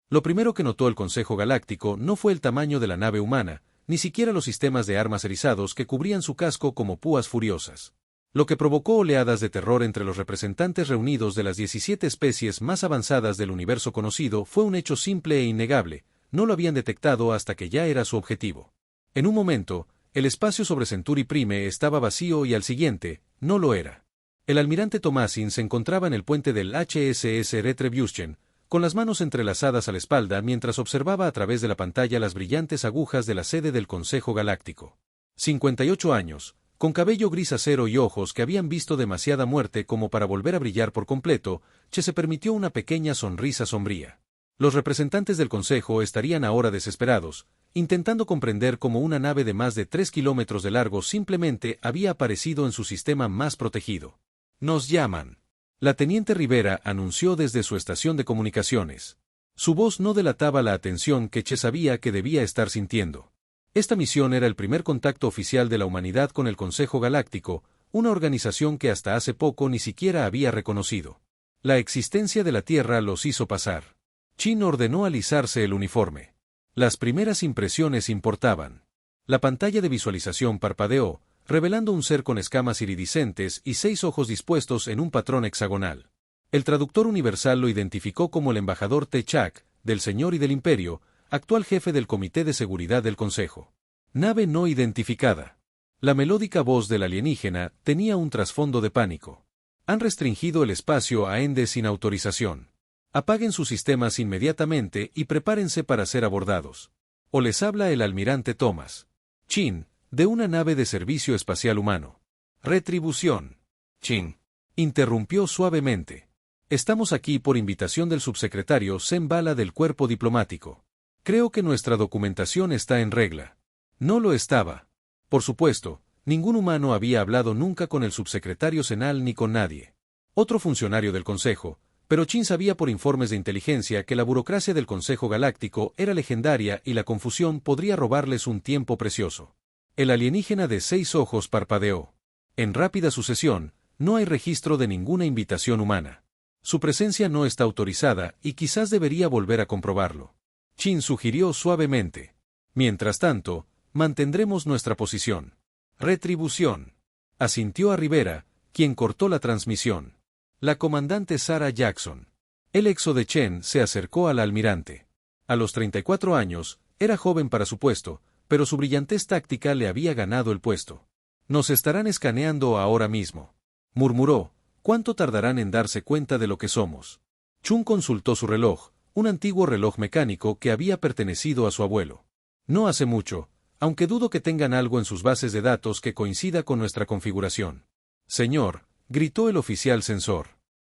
Lo primero que notó el Consejo Galáctico no fue el tamaño de la nave humana, ni siquiera los sistemas de armas erizados que cubrían su casco como púas furiosas. Lo que provocó oleadas de terror entre los representantes reunidos de las 17 especies más avanzadas del universo conocido fue un hecho simple e innegable: no lo habían detectado hasta que ya era su objetivo. En un momento, el espacio sobre Centauri Prime estaba vacío y al siguiente, no lo era. El almirante Thomasin se encontraba en el puente del HSS Retribution, con las manos entrelazadas a la espalda mientras observaba a través de la pantalla las brillantes agujas de la sede del Consejo Galáctico. 58 años, con cabello gris acero y ojos que habían visto demasiada muerte como para volver a brillar por completo, Che se permitió una pequeña sonrisa sombría. Los representantes del Consejo estarían ahora desesperados, intentando comprender cómo una nave de más de 3 kilómetros de largo simplemente había aparecido en su sistema más protegido. «Nos llaman», la teniente Rivera anunció desde su estación de comunicaciones. Su voz no delataba la atención que Che sabía que debía estar sintiendo. Esta misión era el primer contacto oficial de la humanidad con el Consejo Galáctico, una organización que hasta hace poco ni siquiera había reconocido. La existencia de la Tierra los hizo pasar. Chin ordenó alisarse el uniforme. Las primeras impresiones importaban. La pantalla de visualización parpadeó, revelando un ser con escamas iridiscentes y 6 ojos dispuestos en un patrón hexagonal. El traductor universal lo identificó como el embajador T'Chak, del Señor y del Imperio, actual jefe del Comité de Seguridad del Consejo. Nave no identificada. La melódica voz del alienígena tenía un trasfondo de pánico. Han restringido el espacio a Ende sin autorización. Apaguen sus sistemas inmediatamente y prepárense para ser abordados. O les habla el almirante Thomas Chin, de una nave de servicio espacial humano. Retribución. Chin interrumpió suavemente. Estamos aquí por invitación del subsecretario Sem Bala del Cuerpo Diplomático. Creo que nuestra documentación está en regla. No lo estaba. Por supuesto, ningún humano había hablado nunca con el subsecretario Senal ni con nadie. Otro funcionario del Consejo, pero Chin sabía por informes de inteligencia que la burocracia del Consejo Galáctico era legendaria y la confusión podría robarles un tiempo precioso. El alienígena de 6 ojos parpadeó. En rápida sucesión, no hay registro de ninguna invitación humana. Su presencia no está autorizada y quizás debería volver a comprobarlo. Chin sugirió suavemente. Mientras tanto, mantendremos nuestra posición. Retribución. Asintió a Rivera, quien cortó la transmisión. La comandante Sarah Jackson. El exo de Chen se acercó al almirante. A los 34 años, era joven para su puesto, pero su brillantez táctica le había ganado el puesto. Nos estarán escaneando ahora mismo. Murmuró. ¿Cuánto tardarán en darse cuenta de lo que somos? Chun consultó su reloj, un antiguo reloj mecánico que había pertenecido a su abuelo. No hace mucho, aunque dudo que tengan algo en sus bases de datos que coincida con nuestra configuración. Señor, gritó el oficial sensor.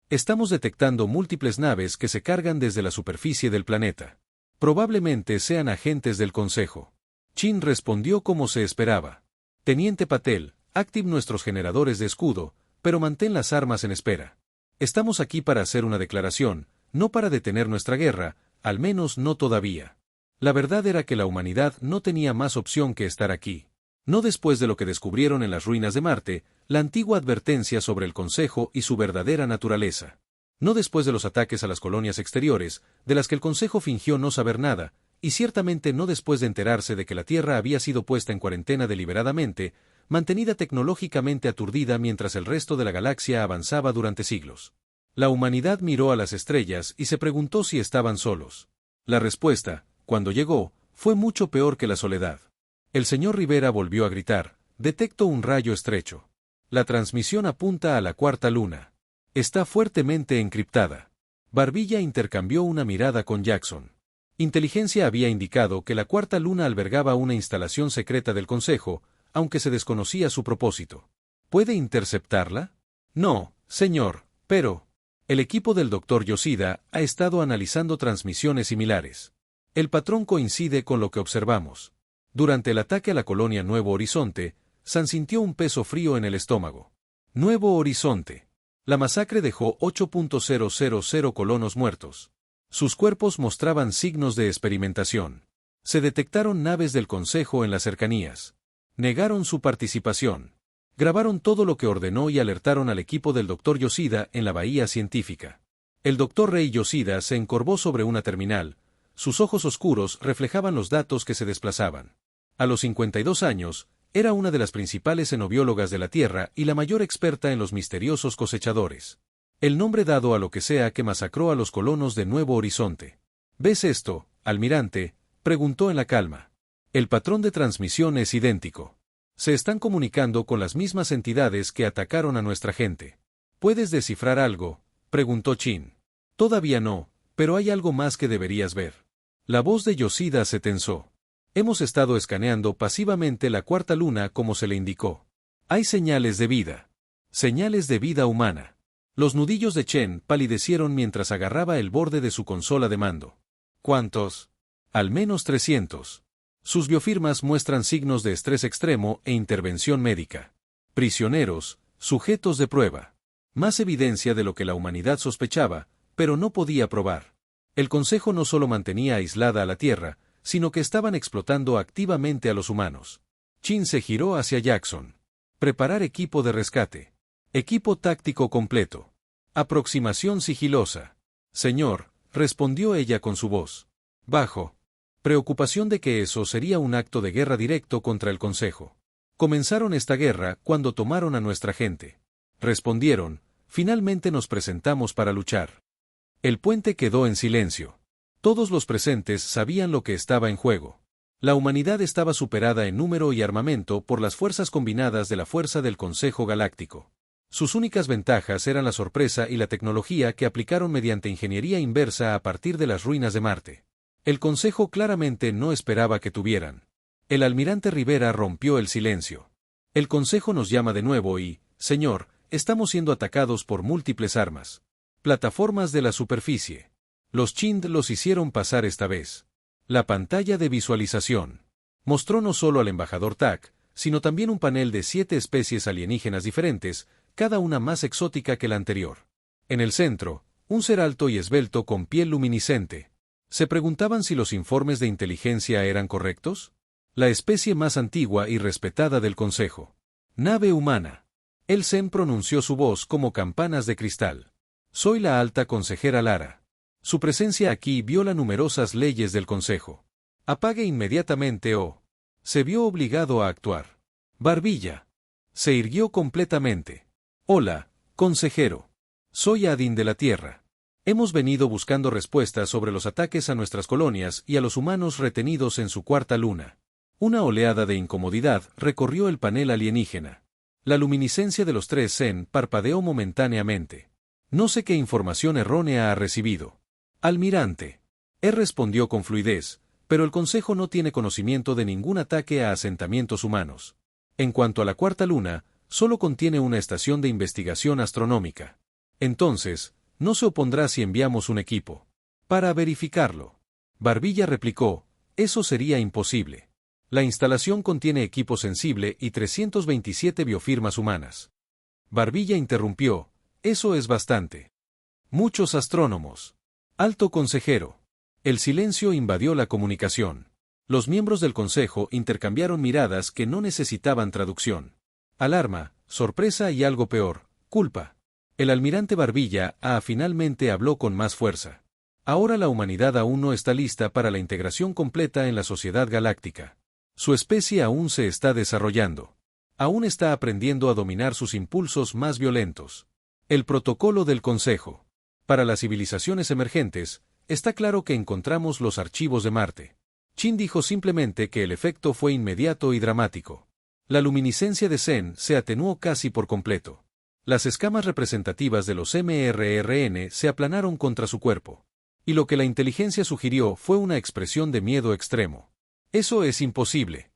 Estamos detectando múltiples naves que se cargan desde la superficie del planeta. Probablemente sean agentes del Consejo. Chin respondió como se esperaba. Teniente Patel, active nuestros generadores de escudo, pero mantén las armas en espera. Estamos aquí para hacer una declaración, no para detener nuestra guerra, al menos no todavía. La verdad era que la humanidad no tenía más opción que estar aquí. No después de lo que descubrieron en las ruinas de Marte, la antigua advertencia sobre el Consejo y su verdadera naturaleza. No después de los ataques a las colonias exteriores, de las que el Consejo fingió no saber nada, y ciertamente no después de enterarse de que la Tierra había sido puesta en cuarentena deliberadamente, mantenida tecnológicamente aturdida mientras el resto de la galaxia avanzaba durante siglos. La humanidad miró a las estrellas y se preguntó si estaban solos. La respuesta, cuando llegó, fue mucho peor que la soledad. El señor Rivera volvió a gritar: «Detecto un rayo estrecho. La transmisión apunta a la cuarta luna. Está fuertemente encriptada». Barbilla intercambió una mirada con Jackson. Inteligencia había indicado que la cuarta luna albergaba una instalación secreta del Consejo, aunque se desconocía su propósito. ¿Puede interceptarla? No, señor, pero... El equipo del Dr. Yoshida ha estado analizando transmisiones similares. El patrón coincide con lo que observamos. Durante el ataque a la colonia Nuevo Horizonte, San sintió un peso frío en el estómago. Nuevo Horizonte. La masacre dejó 8.000 colonos muertos. Sus cuerpos mostraban signos de experimentación. Se detectaron naves del Consejo en las cercanías. Negaron su participación. Grabaron todo lo que ordenó y alertaron al equipo del Dr. Yoshida en la bahía científica. El Dr. Rei Yoshida se encorvó sobre una terminal, Sus ojos oscuros reflejaban los datos que se desplazaban. A los 52 años, era una de las principales xenobiólogas de la Tierra y la mayor experta en los misteriosos cosechadores. El nombre dado a lo que sea que masacró a los colonos de Nuevo Horizonte. ¿Ves esto, almirante?, preguntó en la calma. El patrón de transmisión es idéntico. Se están comunicando con las mismas entidades que atacaron a nuestra gente. ¿Puedes descifrar algo?, preguntó Chin. Todavía no, pero hay algo más que deberías ver. La voz de Yoshida se tensó. Hemos estado escaneando pasivamente la cuarta luna como se le indicó. Hay señales de vida. Señales de vida humana. Los nudillos de Chen palidecieron mientras agarraba el borde de su consola de mando. ¿Cuántos? Al menos 300. Sus biofirmas muestran signos de estrés extremo e intervención médica. Prisioneros, sujetos de prueba. Más evidencia de lo que la humanidad sospechaba, pero no podía probar. El Consejo no solo mantenía aislada a la Tierra, sino que estaban explotando activamente a los humanos. Chin se giró hacia Jackson. Preparar equipo de rescate. Equipo táctico completo. Aproximación sigilosa. Señor, respondió ella con su voz bajo. Preocupación de que eso sería un acto de guerra directo contra el Consejo. Comenzaron esta guerra cuando tomaron a nuestra gente. Respondieron, finalmente nos presentamos para luchar. El puente quedó en silencio. Todos los presentes sabían lo que estaba en juego. La humanidad estaba superada en número y armamento por las fuerzas combinadas de la fuerza del Consejo Galáctico. Sus únicas ventajas eran la sorpresa y la tecnología que aplicaron mediante ingeniería inversa a partir de las ruinas de Marte. El Consejo claramente no esperaba que tuvieran. El almirante Rivera rompió el silencio. El Consejo nos llama de nuevo y, señor, estamos siendo atacados por múltiples armas. Plataformas de la superficie. Los Chind los hicieron pasar esta vez. La pantalla de visualización mostró no solo al embajador Tak, sino también un panel de 7 especies alienígenas diferentes, cada una más exótica que la anterior. En el centro, un ser alto y esbelto con piel luminiscente. ¿Se preguntaban si los informes de inteligencia eran correctos? La especie más antigua y respetada del Consejo. Nave humana. El Zen pronunció su voz como campanas de cristal. Soy la alta consejera Lara. Su presencia aquí viola numerosas leyes del Consejo. Apague inmediatamente o... Se vio obligado a actuar. Barbilla. Se irguió completamente. Hola, consejero. Soy Adin de la Tierra. Hemos venido buscando respuestas sobre los ataques a nuestras colonias y a los humanos retenidos en su cuarta luna. Una oleada de incomodidad recorrió el panel alienígena. La luminiscencia de los 3 Zen parpadeó momentáneamente. No sé qué información errónea ha recibido. Almirante. Respondió con fluidez, pero el Consejo no tiene conocimiento de ningún ataque a asentamientos humanos. En cuanto a la cuarta luna, solo contiene una estación de investigación astronómica. Entonces, no se opondrá si enviamos un equipo. Para verificarlo. Barbilla replicó, eso sería imposible. La instalación contiene equipo sensible y 327 biofirmas humanas. Barbilla interrumpió, eso es bastante. Muchos astrónomos. Alto consejero. El silencio invadió la comunicación. Los miembros del Consejo intercambiaron miradas que no necesitaban traducción. Alarma, sorpresa y algo peor, culpa. El almirante Barbilla finalmente habló con más fuerza. Ahora la humanidad aún no está lista para la integración completa en la sociedad galáctica. Su especie aún se está desarrollando. Aún está aprendiendo a dominar sus impulsos más violentos. El protocolo del Consejo. Para las civilizaciones emergentes, está claro que encontramos los archivos de Marte. Chin dijo simplemente que el efecto fue inmediato y dramático. La luminiscencia de Zen se atenuó casi por completo. Las escamas representativas de los MRRN se aplanaron contra su cuerpo. Y lo que la inteligencia sugirió fue una expresión de miedo extremo. Eso es imposible.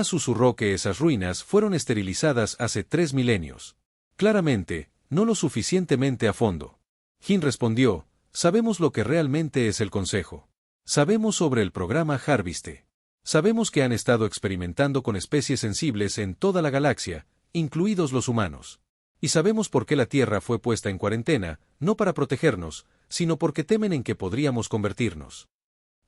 Susurró que esas ruinas fueron esterilizadas hace 3 milenios. Claramente, no lo suficientemente a fondo. Jin respondió, sabemos lo que realmente es el Consejo. Sabemos sobre el programa Harviste. Sabemos que han estado experimentando con especies sensibles en toda la galaxia, incluidos los humanos. Y sabemos por qué la Tierra fue puesta en cuarentena, no para protegernos, sino porque temen en que podríamos convertirnos.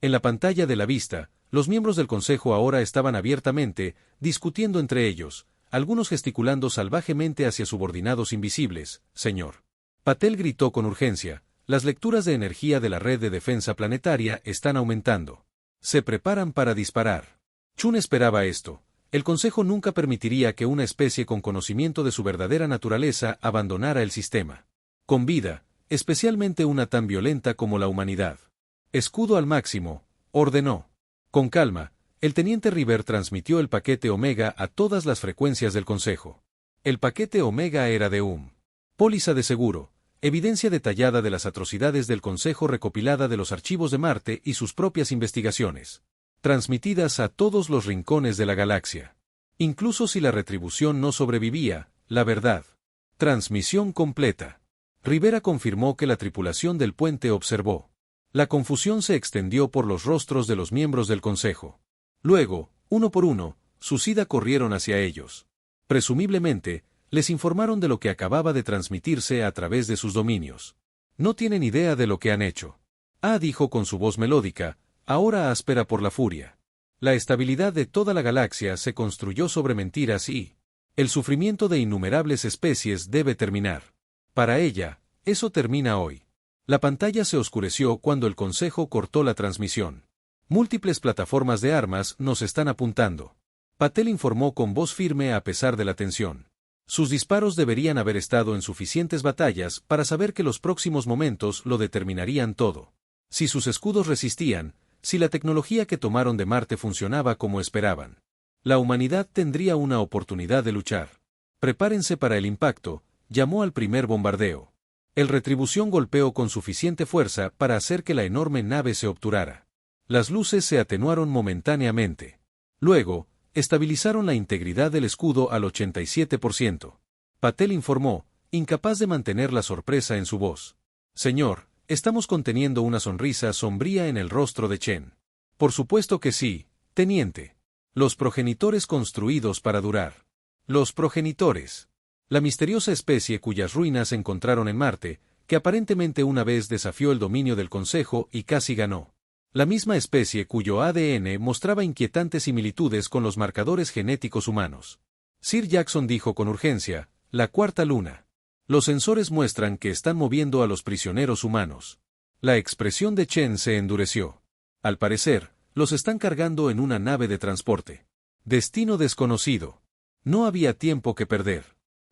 En la pantalla de la vista, los miembros del Consejo ahora estaban abiertamente, discutiendo entre ellos, algunos gesticulando salvajemente hacia subordinados invisibles. Señor. Patel gritó con urgencia, Las lecturas de energía de la red de defensa planetaria están aumentando. Se preparan para disparar. Chun esperaba esto. El Consejo nunca permitiría que una especie con conocimiento de su verdadera naturaleza abandonara el sistema. Con vida, especialmente una tan violenta como la humanidad. Escudo al máximo, ordenó. Con calma, el teniente River transmitió el paquete Omega a todas las frecuencias del Consejo. El paquete Omega era de póliza de seguro, evidencia detallada de las atrocidades del Consejo recopilada de los archivos de Marte y sus propias investigaciones, transmitidas a todos los rincones de la galaxia. Incluso si la retribución no sobrevivía, la verdad. Transmisión completa. Rivera confirmó que la tripulación del puente observó. La confusión se extendió por los rostros de los miembros del Consejo. Luego, uno por uno, Suicida corrieron hacia ellos. Presumiblemente, les informaron de lo que acababa de transmitirse a través de sus dominios. No tienen idea de lo que han hecho. Dijo con su voz melódica, ahora áspera por la furia. La estabilidad de toda la galaxia se construyó sobre mentiras y el sufrimiento de innumerables especies debe terminar. Para ella, eso termina hoy. La pantalla se oscureció cuando el Consejo cortó la transmisión. Múltiples plataformas de armas nos están apuntando. Patel informó con voz firme a pesar de la tensión. Sus disparos deberían haber estado en suficientes batallas para saber que los próximos momentos lo determinarían todo. Si sus escudos resistían, si la tecnología que tomaron de Marte funcionaba como esperaban, la humanidad tendría una oportunidad de luchar. Prepárense para el impacto, llamó al primer bombardeo. El Retribución golpeó con suficiente fuerza para hacer que la enorme nave se obturara. Las luces se atenuaron momentáneamente. Luego, estabilizaron la integridad del escudo al 87%. Patel informó, incapaz de mantener la sorpresa en su voz. Señor, estamos conteniendo una sonrisa sombría en el rostro de Chen. Por supuesto que sí, teniente. Los progenitores construidos para durar. Los progenitores. La misteriosa especie cuyas ruinas encontraron en Marte, que aparentemente una vez desafió el dominio del Consejo y casi ganó. La misma especie cuyo ADN mostraba inquietantes similitudes con los marcadores genéticos humanos. Sir Jackson dijo con urgencia, la cuarta luna. Los sensores muestran que están moviendo a los prisioneros humanos. La expresión de Chen se endureció. Al parecer, los están cargando en una nave de transporte. Destino desconocido. No había tiempo que perder.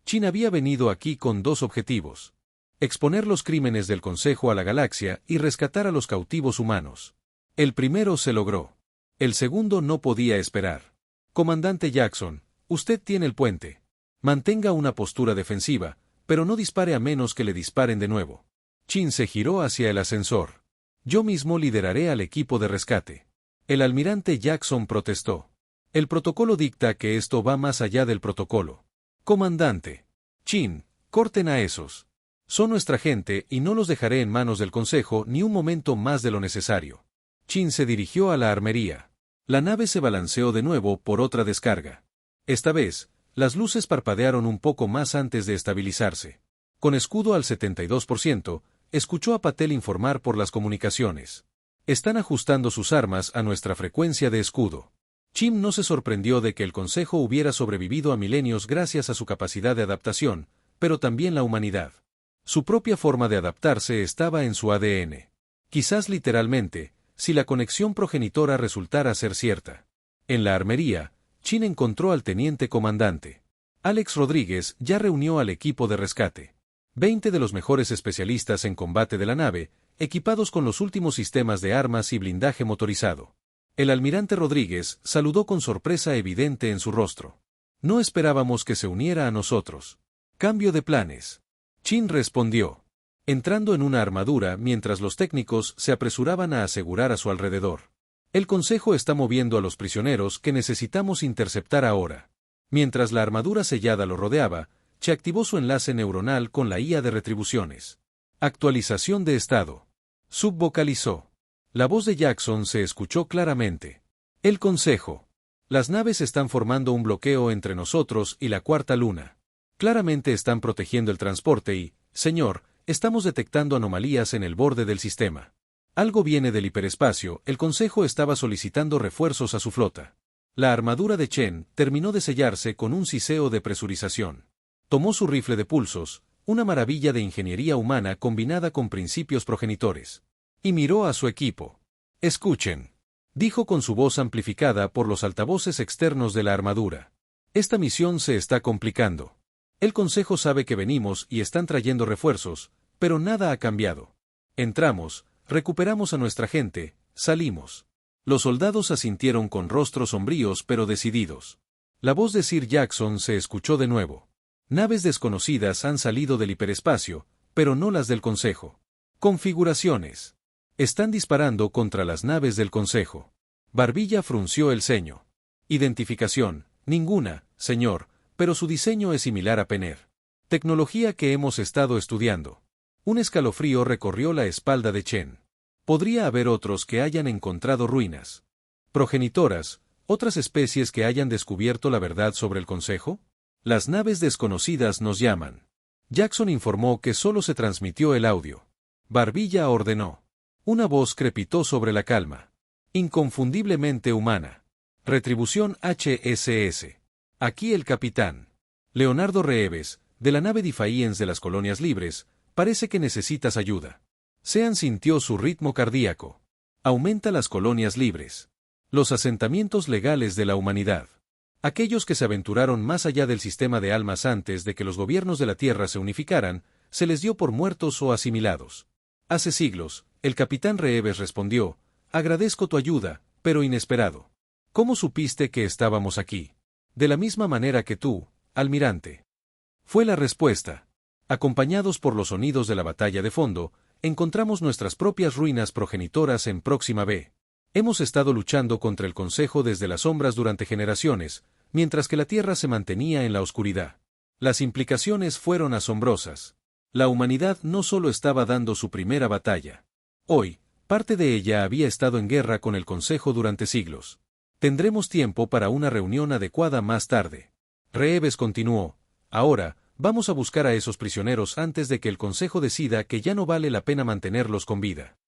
Chin había venido aquí con dos objetivos. Exponer los crímenes del Consejo a la galaxia y rescatar a los cautivos humanos. El primero se logró. El segundo no podía esperar. Comandante Jackson, usted tiene el puente. Mantenga una postura defensiva, pero no dispare a menos que le disparen de nuevo. Chin se giró hacia el ascensor. Yo mismo lideraré al equipo de rescate. El almirante Jackson protestó. El protocolo dicta que esto va más allá del protocolo. Comandante. Chin, corten a esos. Son nuestra gente y no los dejaré en manos del Consejo ni un momento más de lo necesario. Chin se dirigió a la armería. La nave se balanceó de nuevo por otra descarga. Esta vez, las luces parpadearon un poco más antes de estabilizarse. Con escudo al 72%, escuchó a Patel informar por las comunicaciones. Están ajustando sus armas a nuestra frecuencia de escudo. Chin no se sorprendió de que el Consejo hubiera sobrevivido a milenios gracias a su capacidad de adaptación, pero también la humanidad. Su propia forma de adaptarse estaba en su ADN. Quizás literalmente, si la conexión progenitora resultara ser cierta. En la armería, Chin encontró al teniente comandante. Alex Rodríguez ya reunió al equipo de rescate. 20 de los mejores especialistas en combate de la nave, equipados con los últimos sistemas de armas y blindaje motorizado. El almirante Rodríguez saludó con sorpresa evidente en su rostro. No esperábamos que se uniera a nosotros. Cambio de planes. Chin respondió. Entrando en una armadura mientras los técnicos se apresuraban a asegurar a su alrededor. El Consejo está moviendo a los prisioneros que necesitamos interceptar ahora. Mientras la armadura sellada lo rodeaba, Che activó su enlace neuronal con la IA de retribuciones. Actualización de estado. Subvocalizó. La voz de Jackson se escuchó claramente. El Consejo. Las naves están formando un bloqueo entre nosotros y la cuarta luna. Claramente están protegiendo el transporte y, señor, estamos detectando anomalías en el borde del sistema. Algo viene del hiperespacio, el Consejo estaba solicitando refuerzos a su flota. La armadura de Chen terminó de sellarse con un siseo de presurización. Tomó su rifle de pulsos, una maravilla de ingeniería humana combinada con principios progenitores. Y miró a su equipo. «Escuchen», dijo con su voz amplificada por los altavoces externos de la armadura. «Esta misión se está complicando. El Consejo sabe que venimos y están trayendo refuerzos, pero nada ha cambiado. Entramos, recuperamos a nuestra gente, salimos». Los soldados asintieron con rostros sombríos pero decididos. La voz de Sir Jackson se escuchó de nuevo. «Naves desconocidas han salido del hiperespacio, pero no las del Consejo. Configuraciones. Están disparando contra las naves del Consejo». Barbilla frunció el ceño. «Identificación, ninguna, señor, pero su diseño es similar a Penner. Tecnología que hemos estado estudiando». Un escalofrío recorrió la espalda de Chen. «Podría haber otros que hayan encontrado ruinas. Progenitoras, otras especies que hayan descubierto la verdad sobre el Consejo. Las naves desconocidas nos llaman». Jackson informó que solo se transmitió el audio. Barbilla ordenó. Una voz crepitó sobre la calma. «Inconfundiblemente humana. Retribución HSS. Aquí el capitán. Leonardo Reeves, de la nave Defiance de las Colonias Libres, parece que necesitas ayuda». Sean sintió su ritmo cardíaco. «Aumenta las colonias libres. Los asentamientos legales de la humanidad. Aquellos que se aventuraron más allá del sistema de almas antes de que los gobiernos de la Tierra se unificaran, se les dio por muertos o asimilados. Hace siglos, el capitán Reeves respondió, agradezco tu ayuda, pero inesperado. ¿Cómo supiste que estábamos aquí? De la misma manera que tú, almirante. Fue la respuesta. Acompañados por los sonidos de la batalla de fondo, encontramos nuestras propias ruinas progenitoras en Próxima B. Hemos estado luchando contra el Consejo desde las sombras durante generaciones, mientras que la Tierra se mantenía en la oscuridad. Las implicaciones fueron asombrosas. La humanidad no solo estaba dando su primera batalla. Hoy, parte de ella había estado en guerra con el Consejo durante siglos. Tendremos tiempo para una reunión adecuada más tarde. Reeves continuó. Ahora, vamos a buscar a esos prisioneros antes de que el Consejo decida que ya no vale la pena mantenerlos con vida.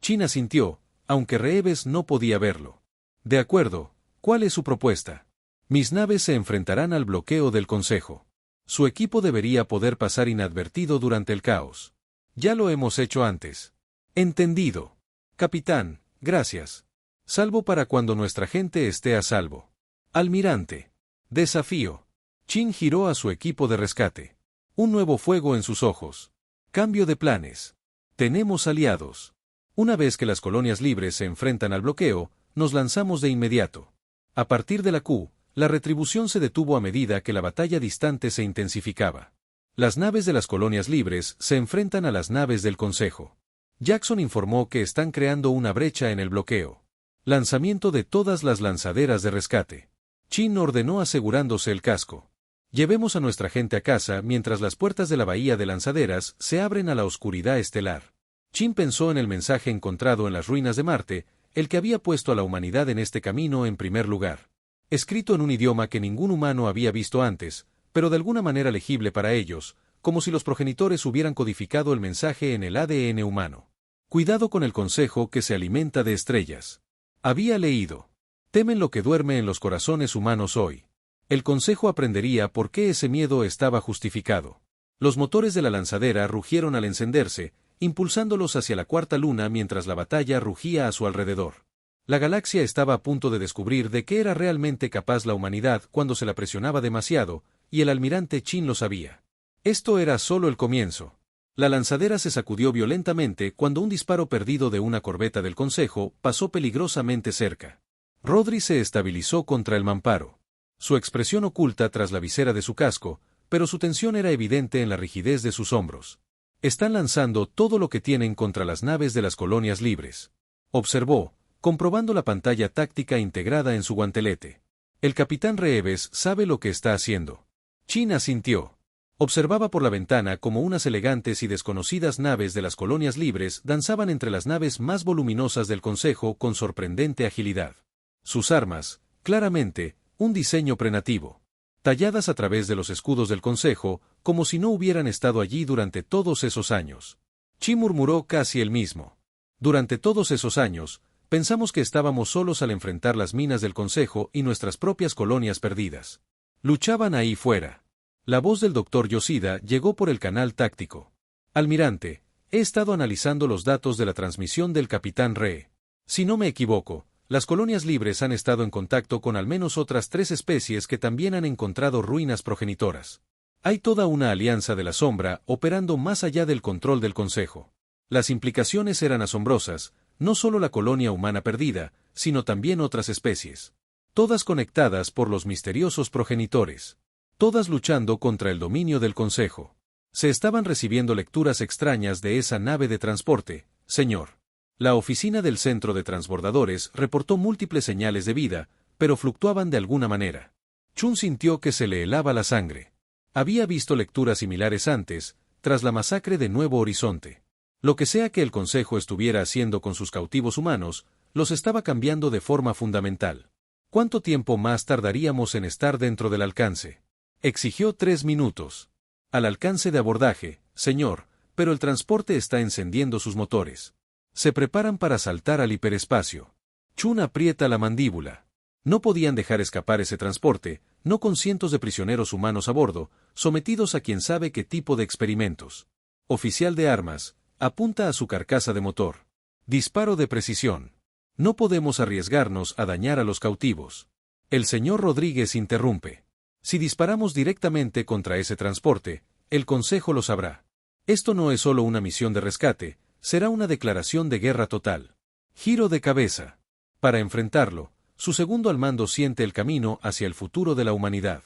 China asintió, aunque Reeves no podía verlo. De acuerdo, ¿cuál es su propuesta? Mis naves se enfrentarán al bloqueo del Consejo. Su equipo debería poder pasar inadvertido durante el caos. Ya lo hemos hecho antes. Entendido. Capitán, gracias. Salvo para cuando nuestra gente esté a salvo. Almirante. Desafío. Chin giró a su equipo de rescate. Un nuevo fuego en sus ojos. Cambio de planes. Tenemos aliados. Una vez que las colonias libres se enfrentan al bloqueo, nos lanzamos de inmediato. A partir de la Q, la retribución se detuvo a medida que la batalla distante se intensificaba. Las naves de las colonias libres se enfrentan a las naves del Consejo. Jackson informó que están creando una brecha en el bloqueo. Lanzamiento de todas las lanzaderas de rescate. Chin ordenó asegurándose el casco. Llevemos a nuestra gente a casa mientras las puertas de la bahía de lanzaderas se abren a la oscuridad estelar. Chin pensó en el mensaje encontrado en las ruinas de Marte, el que había puesto a la humanidad en este camino en primer lugar. Escrito en un idioma que ningún humano había visto antes, pero de alguna manera legible para ellos, como si los progenitores hubieran codificado el mensaje en el ADN humano. Cuidado con el Consejo que se alimenta de estrellas. Había leído. Temen lo que duerme en los corazones humanos hoy. El Consejo aprendería por qué ese miedo estaba justificado. Los motores de la lanzadera rugieron al encenderse, impulsándolos hacia la cuarta luna mientras la batalla rugía a su alrededor. La galaxia estaba a punto de descubrir de qué era realmente capaz la humanidad cuando se la presionaba demasiado, y el almirante Chin lo sabía. Esto era solo el comienzo. La lanzadera se sacudió violentamente cuando un disparo perdido de una corbeta del Consejo pasó peligrosamente cerca. Rodri se estabilizó contra el mamparo. Su expresión oculta tras la visera de su casco, pero su tensión era evidente en la rigidez de sus hombros. Están lanzando todo lo que tienen contra las naves de las colonias libres. Observó, comprobando la pantalla táctica integrada en su guantelete. El capitán Reeves sabe lo que está haciendo. Chin asintió. Observaba por la ventana como unas elegantes y desconocidas naves de las colonias libres danzaban entre las naves más voluminosas del Consejo con sorprendente agilidad. Sus armas, claramente, un diseño prenativo. Talladas a través de los escudos del Consejo, como si no hubieran estado allí durante todos esos años. Chi murmuró casi el mismo. Durante todos esos años, pensamos que estábamos solos al enfrentar las minas del Consejo y nuestras propias colonias perdidas. Luchaban ahí fuera. La voz del doctor Yoshida llegó por el canal táctico. Almirante, he estado analizando los datos de la transmisión del capitán Ree. Si no me equivoco, las colonias libres han estado en contacto con al menos otras 3 especies que también han encontrado ruinas progenitoras. Hay toda una alianza de la sombra operando más allá del control del Consejo. Las implicaciones eran asombrosas, no solo la colonia humana perdida, sino también otras especies. Todas conectadas por los misteriosos progenitores. Todas luchando contra el dominio del Consejo. Se estaban recibiendo lecturas extrañas de esa nave de transporte, señor. La oficina del centro de transbordadores reportó múltiples señales de vida, pero fluctuaban de alguna manera. Chun sintió que se le helaba la sangre. Había visto lecturas similares antes, tras la masacre de Nuevo Horizonte. Lo que sea que el Consejo estuviera haciendo con sus cautivos humanos, los estaba cambiando de forma fundamental. ¿Cuánto tiempo más tardaríamos en estar dentro del alcance? Exigió 3 minutos. Al alcance de abordaje, señor, pero el transporte está encendiendo sus motores. Se preparan para saltar al hiperespacio. Chun aprieta la mandíbula. No podían dejar escapar ese transporte, no con cientos de prisioneros humanos a bordo, sometidos a quien sabe qué tipo de experimentos. Oficial de armas, apunta a su carcasa de motor. Disparo de precisión. No podemos arriesgarnos a dañar a los cautivos. El señor Rodríguez interrumpe. Si disparamos directamente contra ese transporte, el Consejo lo sabrá. Esto no es solo una misión de rescate, será una declaración de guerra total. Giro de cabeza. Para enfrentarlo, su segundo al mando siente el camino hacia el futuro de la humanidad.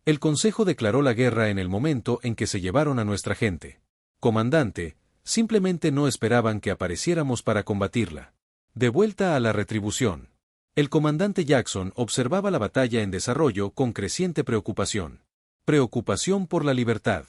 El Consejo declaró la guerra en el momento en que se llevaron a nuestra gente. Comandante, simplemente no esperaban que apareciéramos para combatirla. De vuelta a la retribución. El comandante Jackson observaba la batalla en desarrollo con creciente preocupación. Preocupación por la libertad.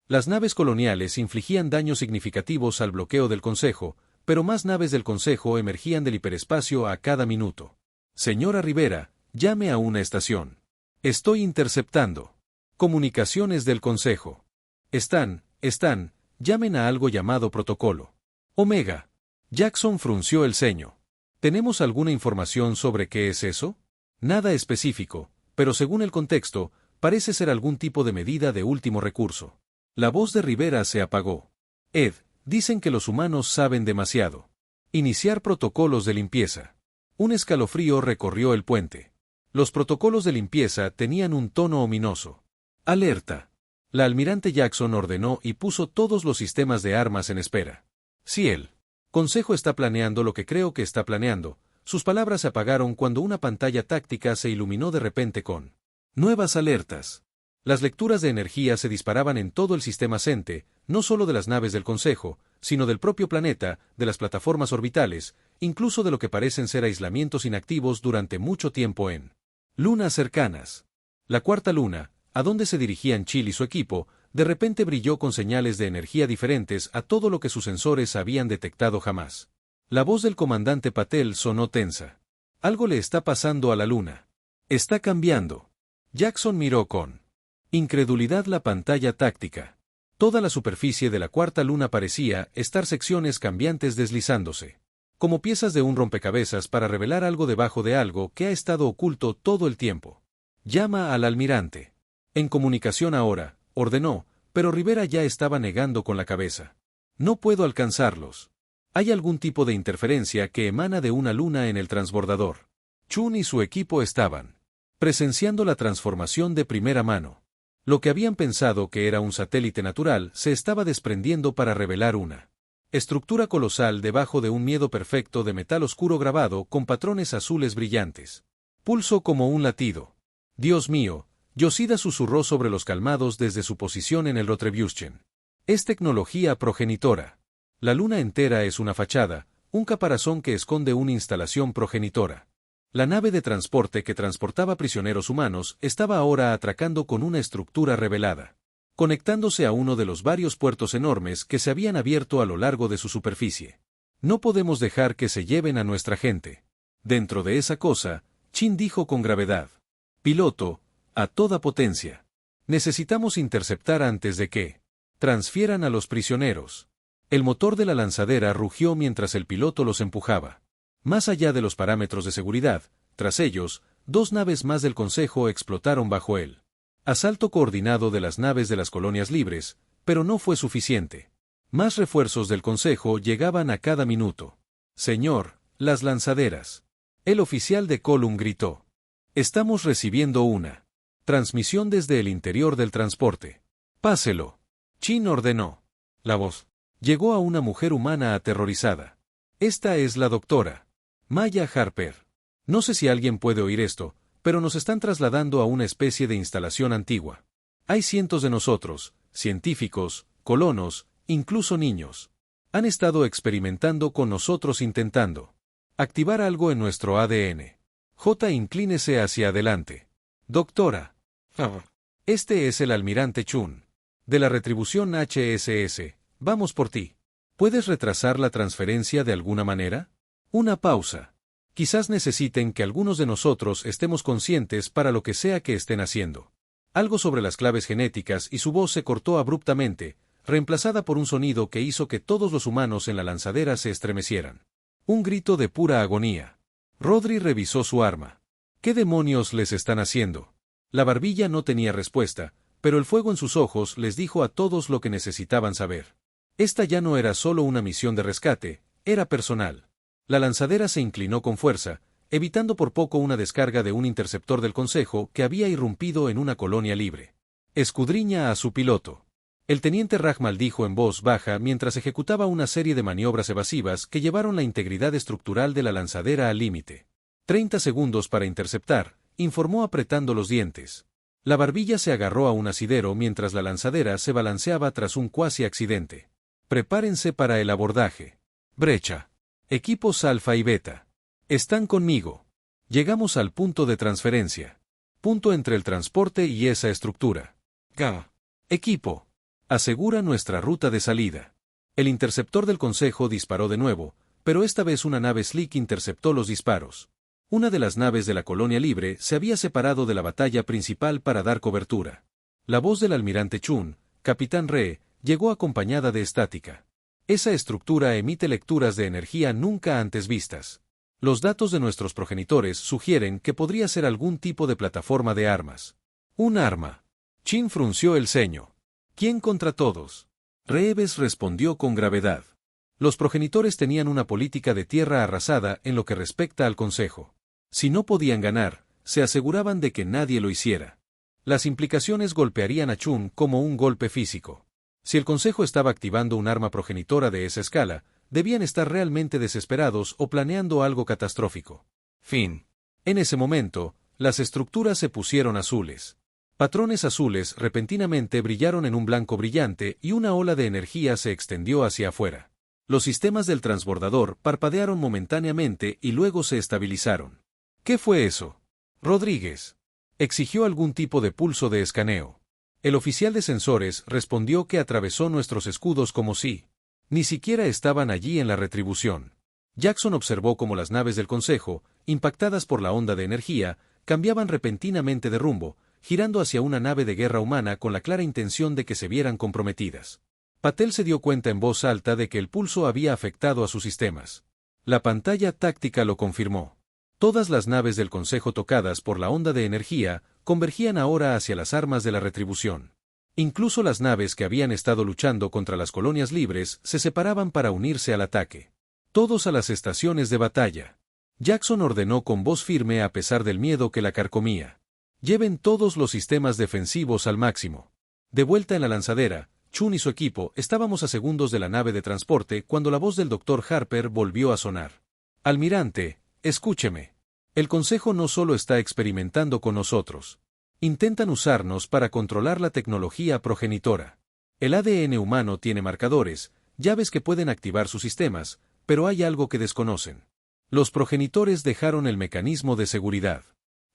Las naves coloniales infligían daños significativos al bloqueo del Consejo, pero más naves del Consejo emergían del hiperespacio a cada minuto. Señora Rivera, llame a una estación. Estoy interceptando. Comunicaciones del Consejo. Están, llamen a algo llamado protocolo. Omega. Jackson frunció el ceño. ¿Tenemos alguna información sobre qué es eso? Nada específico, pero según el contexto, parece ser algún tipo de medida de último recurso. La voz de Rivera se apagó. Ed, dicen que los humanos saben demasiado. Iniciar protocolos de limpieza. Un escalofrío recorrió el puente. Los protocolos de limpieza tenían un tono ominoso. Alerta. La almirante Jackson ordenó y puso todos los sistemas de armas en espera. Si el Consejo está planeando lo que creo que está planeando, sus palabras se apagaron cuando una pantalla táctica se iluminó de repente con nuevas alertas. Las lecturas de energía se disparaban en todo el sistema CENTE, no solo de las naves del Consejo, sino del propio planeta, de las plataformas orbitales, incluso de lo que parecen ser aislamientos inactivos durante mucho tiempo en lunas cercanas. La cuarta luna, a donde se dirigían Chill y su equipo, de repente brilló con señales de energía diferentes a todo lo que sus sensores habían detectado jamás. La voz del comandante Patel sonó tensa. Algo le está pasando a la luna. Está cambiando. Jackson miró con incredulidad la pantalla táctica. Toda la superficie de la cuarta luna parecía estar secciones cambiantes deslizándose. Como piezas de un rompecabezas para revelar algo debajo de algo que ha estado oculto todo el tiempo. Llama al almirante. En comunicación ahora, ordenó, pero Rivera ya estaba negando con la cabeza. No puedo alcanzarlos. Hay algún tipo de interferencia que emana de una luna en el transbordador. Chun y su equipo estaban presenciando la transformación de primera mano. Lo que habían pensado que era un satélite natural se estaba desprendiendo para revelar una estructura colosal debajo de un miedo perfecto de metal oscuro grabado con patrones azules brillantes. Pulso como un latido. Dios mío, Yoshida susurró sobre los calmados desde su posición en el Retribution. Es tecnología progenitora. La luna entera es una fachada, un caparazón que esconde una instalación progenitora. La nave de transporte que transportaba prisioneros humanos estaba ahora atracando con una estructura revelada, conectándose a uno de los varios puertos enormes que se habían abierto a lo largo de su superficie. No podemos dejar que se lleven a nuestra gente. Dentro de esa cosa, Chin dijo con gravedad. Piloto, a toda potencia. Necesitamos interceptar antes de que transfieran a los prisioneros. El motor de la lanzadera rugió mientras el piloto los empujaba. Más allá de los parámetros de seguridad, tras ellos, 2 naves más del Consejo explotaron bajo él. Asalto coordinado de las naves de las colonias libres, pero no fue suficiente. Más refuerzos del Consejo llegaban a cada minuto. Señor, las lanzaderas. El oficial de Column gritó. Estamos recibiendo una transmisión desde el interior del transporte. Páselo. Chin ordenó. La voz llegó a una mujer humana aterrorizada. Esta es la doctora Maya Harper. No sé si alguien puede oír esto, pero nos están trasladando a una especie de instalación antigua. Hay cientos de nosotros, científicos, colonos, incluso niños. Han estado experimentando con nosotros intentando activar algo en nuestro ADN. Inclínese hacia adelante. Doctora. Este es el almirante Chun. De la retribución HSS, vamos por ti. ¿Puedes retrasar la transferencia de alguna manera? Una pausa. Quizás necesiten que algunos de nosotros estemos conscientes para lo que sea que estén haciendo. Algo sobre las claves genéticas y su voz se cortó abruptamente, reemplazada por un sonido que hizo que todos los humanos en la lanzadera se estremecieran. Un grito de pura agonía. Rodri revisó su arma. ¿Qué demonios les están haciendo? La barbilla no tenía respuesta, pero el fuego en sus ojos les dijo a todos lo que necesitaban saber. Esta ya no era solo una misión de rescate, era personal. La lanzadera se inclinó con fuerza, evitando por poco una descarga de un interceptor del Consejo que había irrumpido en una colonia libre. Escudriña a su piloto. El teniente Ragmal dijo en voz baja mientras ejecutaba una serie de maniobras evasivas que llevaron la integridad estructural de la lanzadera al límite. 30 segundos para interceptar, informó apretando los dientes. La barbilla se agarró a un asidero mientras la lanzadera se balanceaba tras un cuasi accidente. Prepárense para el abordaje. Brecha. Equipos Alfa y Beta. Están conmigo. Llegamos al punto de transferencia. Punto entre el transporte y esa estructura. Equipo. Asegura nuestra ruta de salida. El interceptor del Consejo disparó de nuevo, pero esta vez una nave Slick interceptó los disparos. Una de las naves de la Colonia Libre se había separado de la batalla principal para dar cobertura. La voz del almirante Chun, Capitán Re, llegó acompañada de estática. Esa estructura emite lecturas de energía nunca antes vistas. Los datos de nuestros progenitores sugieren que podría ser algún tipo de plataforma de armas. Un arma. Chin frunció el ceño. ¿Quién contra todos? Reeves respondió con gravedad. Los progenitores tenían una política de tierra arrasada en lo que respecta al Consejo. Si no podían ganar, se aseguraban de que nadie lo hiciera. Las implicaciones golpearían a Chun como un golpe físico. Si el Consejo estaba activando un arma progenitora de esa escala, debían estar realmente desesperados o planeando algo catastrófico. Fin. En ese momento, las estructuras se pusieron azules. Patrones azules repentinamente brillaron en un blanco brillante y una ola de energía se extendió hacia afuera. Los sistemas del transbordador parpadearon momentáneamente y luego se estabilizaron. ¿Qué fue eso? Rodríguez. Exigió algún tipo de pulso de escaneo. El oficial de sensores respondió que atravesó nuestros escudos como si ni siquiera estaban allí en la retribución. Jackson observó cómo las naves del Consejo, impactadas por la onda de energía, cambiaban repentinamente de rumbo, girando hacia una nave de guerra humana con la clara intención de que se vieran comprometidas. Patel se dio cuenta en voz alta de que el pulso había afectado a sus sistemas. La pantalla táctica lo confirmó. Todas las naves del Consejo tocadas por la onda de energía convergían ahora hacia las armas de la retribución. Incluso las naves que habían estado luchando contra las colonias libres se separaban para unirse al ataque. Todos a las estaciones de batalla. Jackson ordenó con voz firme a pesar del miedo que la carcomía. Lleven todos los sistemas defensivos al máximo. De vuelta en la lanzadera, Chun y su equipo estábamos a segundos de la nave de transporte cuando la voz del Dr. Harper volvió a sonar. Almirante, escúcheme. El Consejo no solo está experimentando con nosotros. Intentan usarnos para controlar la tecnología progenitora. El ADN humano tiene marcadores, llaves que pueden activar sus sistemas, pero hay algo que desconocen. Los progenitores dejaron el mecanismo de seguridad.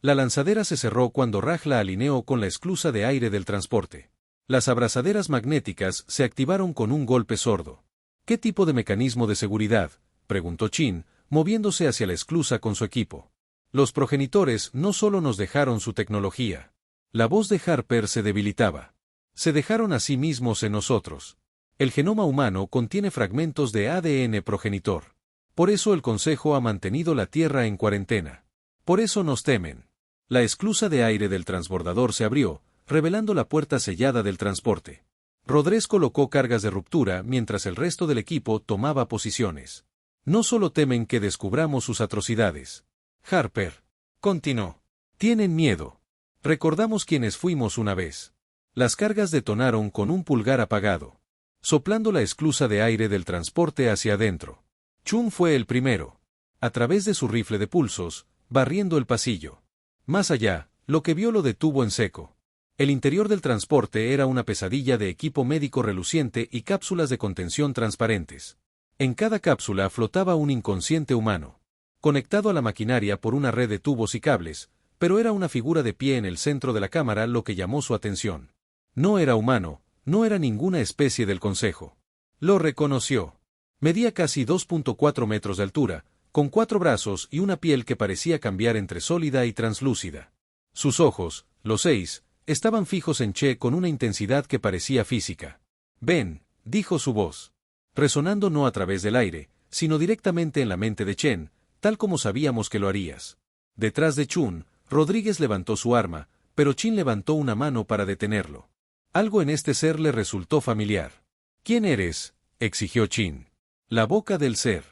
La lanzadera se cerró cuando Raj la alineó con la esclusa de aire del transporte. Las abrazaderas magnéticas se activaron con un golpe sordo. ¿Qué tipo de mecanismo de seguridad?, preguntó Chin, moviéndose hacia la esclusa con su equipo. Los progenitores no solo nos dejaron su tecnología. La voz de Harper se debilitaba. Se dejaron a sí mismos en nosotros. El genoma humano contiene fragmentos de ADN progenitor. Por eso el Consejo ha mantenido la Tierra en cuarentena. Por eso nos temen. La esclusa de aire del transbordador se abrió, revelando la puerta sellada del transporte. Rodríguez colocó cargas de ruptura mientras el resto del equipo tomaba posiciones. No solo temen que descubramos sus atrocidades. Harper continuó. Tienen miedo. Recordamos quiénes fuimos una vez. Las cargas detonaron con un pulgar apagado, soplando la esclusa de aire del transporte hacia adentro. Chun fue el primero, a través de su rifle de pulsos, barriendo el pasillo. Más allá, lo que vio lo detuvo en seco. El interior del transporte era una pesadilla de equipo médico reluciente y cápsulas de contención transparentes. En cada cápsula flotaba un inconsciente humano, conectado a la maquinaria por una red de tubos y cables, pero era una figura de pie en el centro de la cámara lo que llamó su atención. No era humano, no era ninguna especie del Consejo. Lo reconoció. Medía casi 2.4 metros de altura, con 4 brazos y una piel que parecía cambiar entre sólida y translúcida. Sus ojos, los 6, estaban fijos en Che con una intensidad que parecía física. «Ven», dijo su voz, resonando no a través del aire, sino directamente en la mente de Chen, tal como sabíamos que lo harías. Detrás de Chun, Rodríguez levantó su arma, pero Chin levantó una mano para detenerlo. Algo en este ser le resultó familiar. «¿Quién eres?», exigió Chin. La boca del ser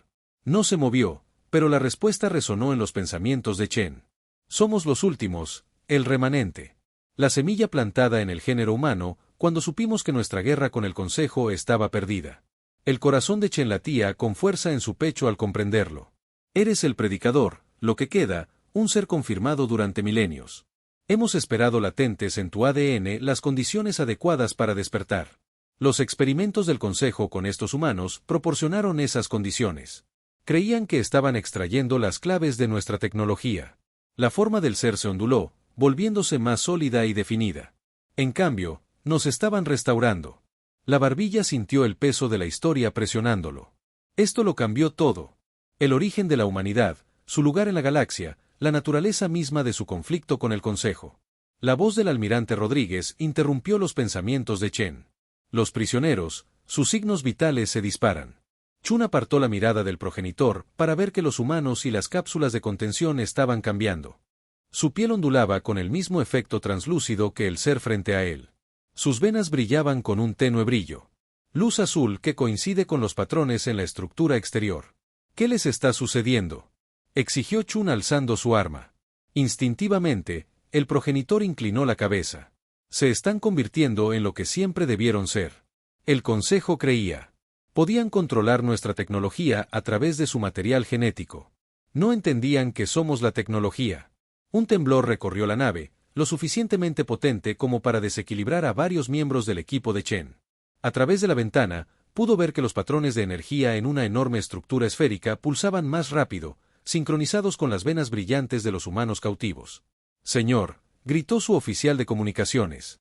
no se movió, pero la respuesta resonó en los pensamientos de Chen. «Somos los últimos, el remanente. La semilla plantada en el género humano, cuando supimos que nuestra guerra con el Consejo estaba perdida». El corazón de Chen latía con fuerza en su pecho al comprenderlo. «Eres el predicador, lo que queda, un ser confirmado durante milenios. Hemos esperado latentes en tu ADN las condiciones adecuadas para despertar. Los experimentos del Consejo con estos humanos proporcionaron esas condiciones. Creían que estaban extrayendo las claves de nuestra tecnología. La forma del ser se onduló, volviéndose más sólida y definida. En cambio, nos estaban restaurando. La barbilla sintió el peso de la historia presionándolo. Esto lo cambió todo. El origen de la humanidad, su lugar en la galaxia, la naturaleza misma de su conflicto con el Consejo. La voz del almirante Rodríguez interrumpió los pensamientos de Chen. Los prisioneros, sus signos vitales se disparan. Chun apartó la mirada del progenitor para ver que los humanos y las cápsulas de contención estaban cambiando. Su piel ondulaba con el mismo efecto translúcido que el ser frente a él. Sus venas brillaban con un tenue brillo. Luz azul que coincide con los patrones en la estructura exterior. «¿Qué les está sucediendo?», exigió Chun alzando su arma. Instintivamente, el progenitor inclinó la cabeza. «Se están convirtiendo en lo que siempre debieron ser». El Consejo creía. Podían controlar nuestra tecnología a través de su material genético. No entendían que somos la tecnología. Un temblor recorrió la nave, lo suficientemente potente como para desequilibrar a varios miembros del equipo de Chen. A través de la ventana, pudo ver que los patrones de energía en una enorme estructura esférica pulsaban más rápido, sincronizados con las venas brillantes de los humanos cautivos. «Señor», gritó su oficial de comunicaciones.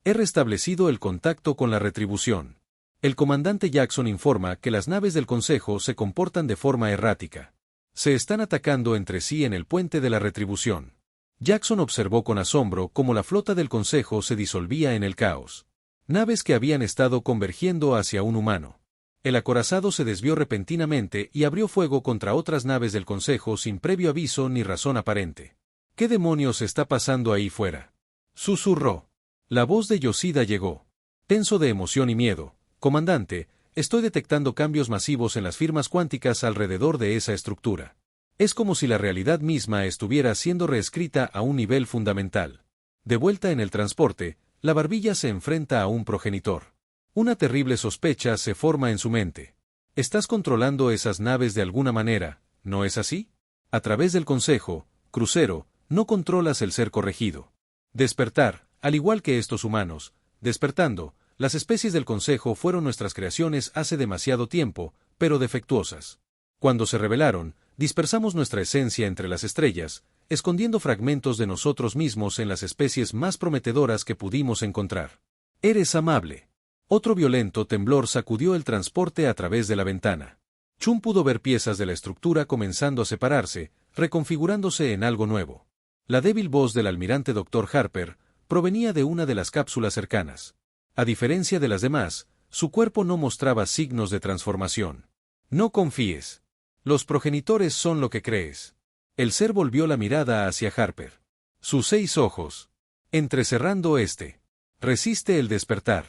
«He restablecido el contacto con la retribución. El comandante Jackson informa que las naves del Consejo se comportan de forma errática. Se están atacando entre sí en el puente de la retribución». Jackson observó con asombro cómo la flota del Consejo se disolvía en el caos. Naves que habían estado convergiendo hacia un humano. El acorazado se desvió repentinamente y abrió fuego contra otras naves del Consejo sin previo aviso ni razón aparente. «¿Qué demonios está pasando ahí fuera?», susurró. La voz de Yoshida llegó. Tenso de emoción y miedo. «Comandante, estoy detectando cambios masivos en las firmas cuánticas alrededor de esa estructura. Es como si la realidad misma estuviera siendo reescrita a un nivel fundamental». De vuelta en el transporte, la barbilla se enfrenta a un progenitor. Una terrible sospecha se forma en su mente. «Estás controlando esas naves de alguna manera, ¿no es así? A través del Consejo, crucero, no controlas el ser corregido. Despertar, al igual que estos humanos, despertando, las especies del Consejo fueron nuestras creaciones hace demasiado tiempo, pero defectuosas. Cuando se rebelaron, dispersamos nuestra esencia entre las estrellas, escondiendo fragmentos de nosotros mismos en las especies más prometedoras que pudimos encontrar. Eres amable». Otro violento temblor sacudió el transporte a través de la ventana. Chun pudo ver piezas de la estructura comenzando a separarse, reconfigurándose en algo nuevo. La débil voz del almirante Dr. Harper provenía de una de las cápsulas cercanas. A diferencia de las demás, su cuerpo no mostraba signos de transformación. «No confíes. Los progenitores son lo que crees». El ser volvió la mirada hacia Harper. Sus 6 ojos Entrecerrando este. Resiste el despertar.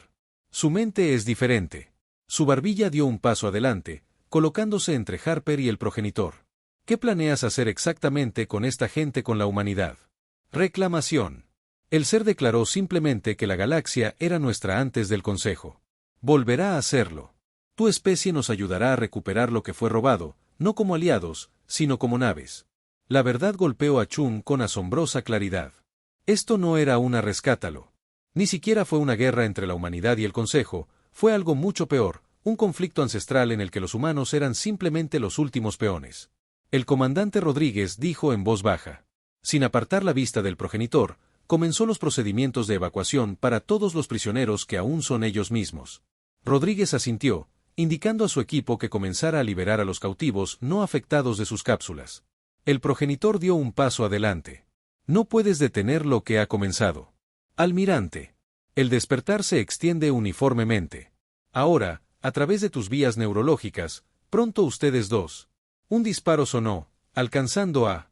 Su mente es diferente. Su barbilla dio un paso adelante, colocándose entre Harper y el progenitor. ¿Qué planeas hacer exactamente con esta gente con la humanidad? Reclamación. El ser declaró simplemente que la galaxia era nuestra antes del Consejo. Volverá a hacerlo. Tu especie nos ayudará a recuperar lo que fue robado, no como aliados, sino como naves. La verdad golpeó a Chun con asombrosa claridad. Esto no era una rescátalo. Ni siquiera fue una guerra entre la humanidad y el Consejo, fue algo mucho peor, un conflicto ancestral en el que los humanos eran simplemente los últimos peones. El comandante Rodríguez dijo en voz baja. Sin apartar la vista del progenitor, comenzó los procedimientos de evacuación para todos los prisioneros que aún son ellos mismos. Rodríguez asintió, indicando a su equipo que comenzara a liberar a los cautivos no afectados de sus cápsulas. El progenitor dio un paso adelante. No puedes detener lo que ha comenzado. Almirante. El despertar se extiende uniformemente. Ahora, a través de tus vías neurológicas, pronto ustedes dos. Un disparo sonó, alcanzando a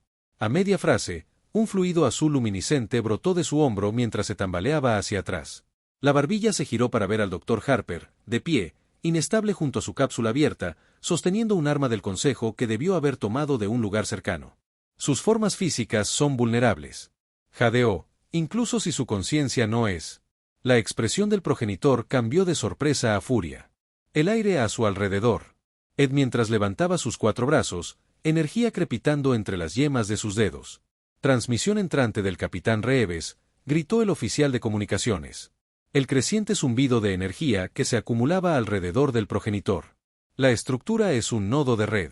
media frase, un fluido azul luminiscente brotó de su hombro mientras se tambaleaba hacia atrás. La barbilla se giró para ver al Dr. Harper, de pie, inestable junto a su cápsula abierta, sosteniendo un arma del Consejo que debió haber tomado de un lugar cercano. Sus formas físicas son vulnerables. Jadeó, incluso si su conciencia no es. La expresión del progenitor cambió de sorpresa a furia. El aire a su alrededor. Ed mientras levantaba sus 4 brazos, energía crepitando entre las yemas de sus dedos. Transmisión entrante del capitán Reeves, gritó el oficial de comunicaciones. El creciente zumbido de energía que se acumulaba alrededor del progenitor. La estructura es un nodo de red.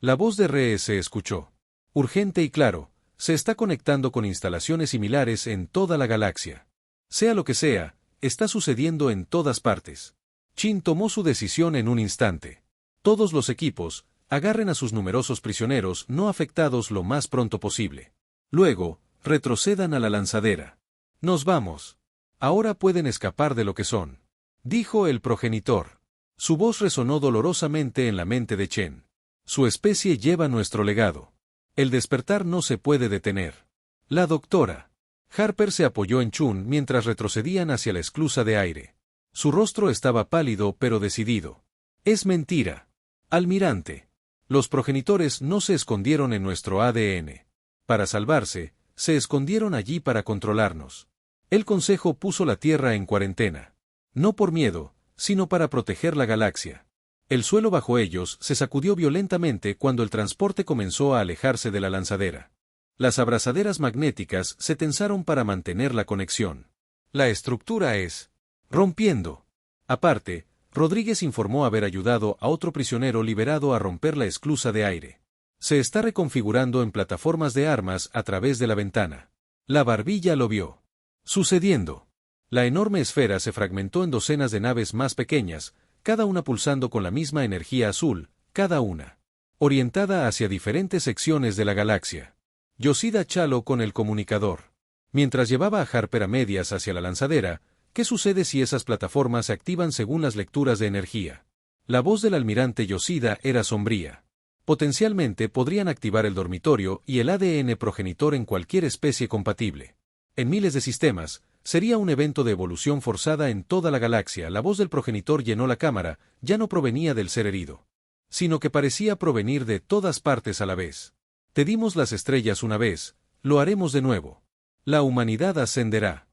La voz de Rees se escuchó. Urgente y claro, se está conectando con instalaciones similares en toda la galaxia. Sea lo que sea, está sucediendo en todas partes. Chin tomó su decisión en un instante. Todos los equipos, agarren a sus numerosos prisioneros no afectados lo más pronto posible. Luego, retrocedan a la lanzadera. Nos vamos. Ahora pueden escapar de lo que son, dijo el progenitor. Su voz resonó dolorosamente en la mente de Chen. Su especie lleva nuestro legado. El despertar no se puede detener. La doctora Harper se apoyó en Chun mientras retrocedían hacia la esclusa de aire. Su rostro estaba pálido pero decidido. Es mentira. Almirante. Los progenitores no se escondieron en nuestro ADN. Para salvarse, se escondieron allí para controlarnos. El Consejo puso la Tierra en cuarentena. No por miedo, sino para proteger la galaxia. El suelo bajo ellos se sacudió violentamente cuando el transporte comenzó a alejarse de la lanzadera. Las abrazaderas magnéticas se tensaron para mantener la conexión. La estructura es rompiendo. Aparte, Rodríguez informó haber ayudado a otro prisionero liberado a romper la esclusa de aire. Se está reconfigurando en plataformas de armas a través de la ventana. La barbilla lo vio. Sucediendo. La enorme esfera se fragmentó en docenas de naves más pequeñas, cada una pulsando con la misma energía azul, cada una orientada hacia diferentes secciones de la galaxia. Yoshida Chalo con el comunicador. Mientras llevaba a Harper a medias hacia la lanzadera, ¿qué sucede si esas plataformas se activan según las lecturas de energía? La voz del almirante Yoshida era sombría. Potencialmente podrían activar el dormitorio y el ADN progenitor en cualquier especie compatible. En miles de sistemas, sería un evento de evolución forzada en toda la galaxia. La voz del progenitor llenó la cámara, ya no provenía del ser herido, sino que parecía provenir de todas partes a la vez. Te dimos las estrellas una vez, lo haremos de nuevo. La humanidad ascenderá.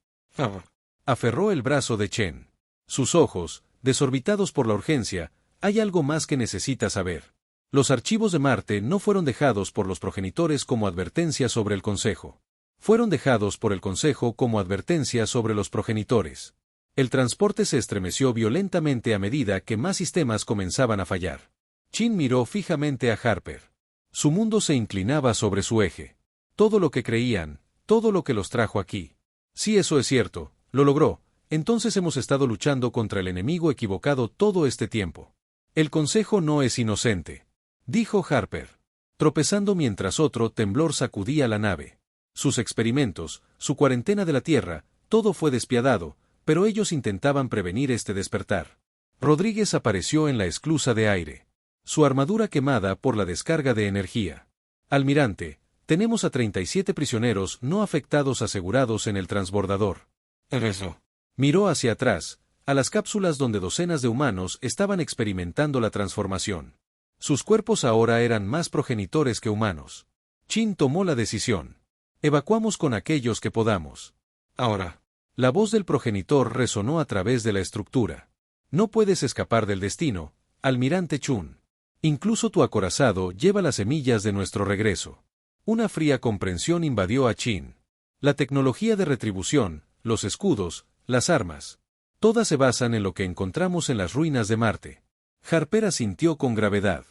Aferró el brazo de Chen. Sus ojos, desorbitados por la urgencia, hay algo más que necesita saber. Los archivos de Marte no fueron dejados por los progenitores como advertencia sobre el Consejo. Fueron dejados por el Consejo como advertencia sobre los progenitores. El transporte se estremeció violentamente a medida que más sistemas comenzaban a fallar. Chin miró fijamente a Harper. Su mundo se inclinaba sobre su eje. Todo lo que creían, todo lo que los trajo aquí. Si eso es cierto, lo logró, entonces hemos estado luchando contra el enemigo equivocado todo este tiempo. El Consejo no es inocente, dijo Harper, tropezando mientras otro temblor sacudía la nave. Sus experimentos, su cuarentena de la Tierra, todo fue despiadado, pero ellos intentaban prevenir este despertar. Rodríguez apareció en la esclusa de aire. Su armadura quemada por la descarga de energía. Almirante, Tenemos a 37 prisioneros no afectados asegurados en el transbordador. Eso. Miró hacia atrás, a las cápsulas donde docenas de humanos estaban experimentando la transformación. Sus cuerpos ahora eran más progenitores que humanos. Chin tomó la decisión. Evacuamos con aquellos que podamos. Ahora. La voz del progenitor resonó a través de la estructura. No puedes escapar del destino, Almirante Chun. Incluso tu acorazado lleva las semillas de nuestro regreso. Una fría comprensión invadió a Chin. La tecnología de retribución, los escudos, las armas. Todas se basan en lo que encontramos en las ruinas de Marte. Harper asintió con gravedad.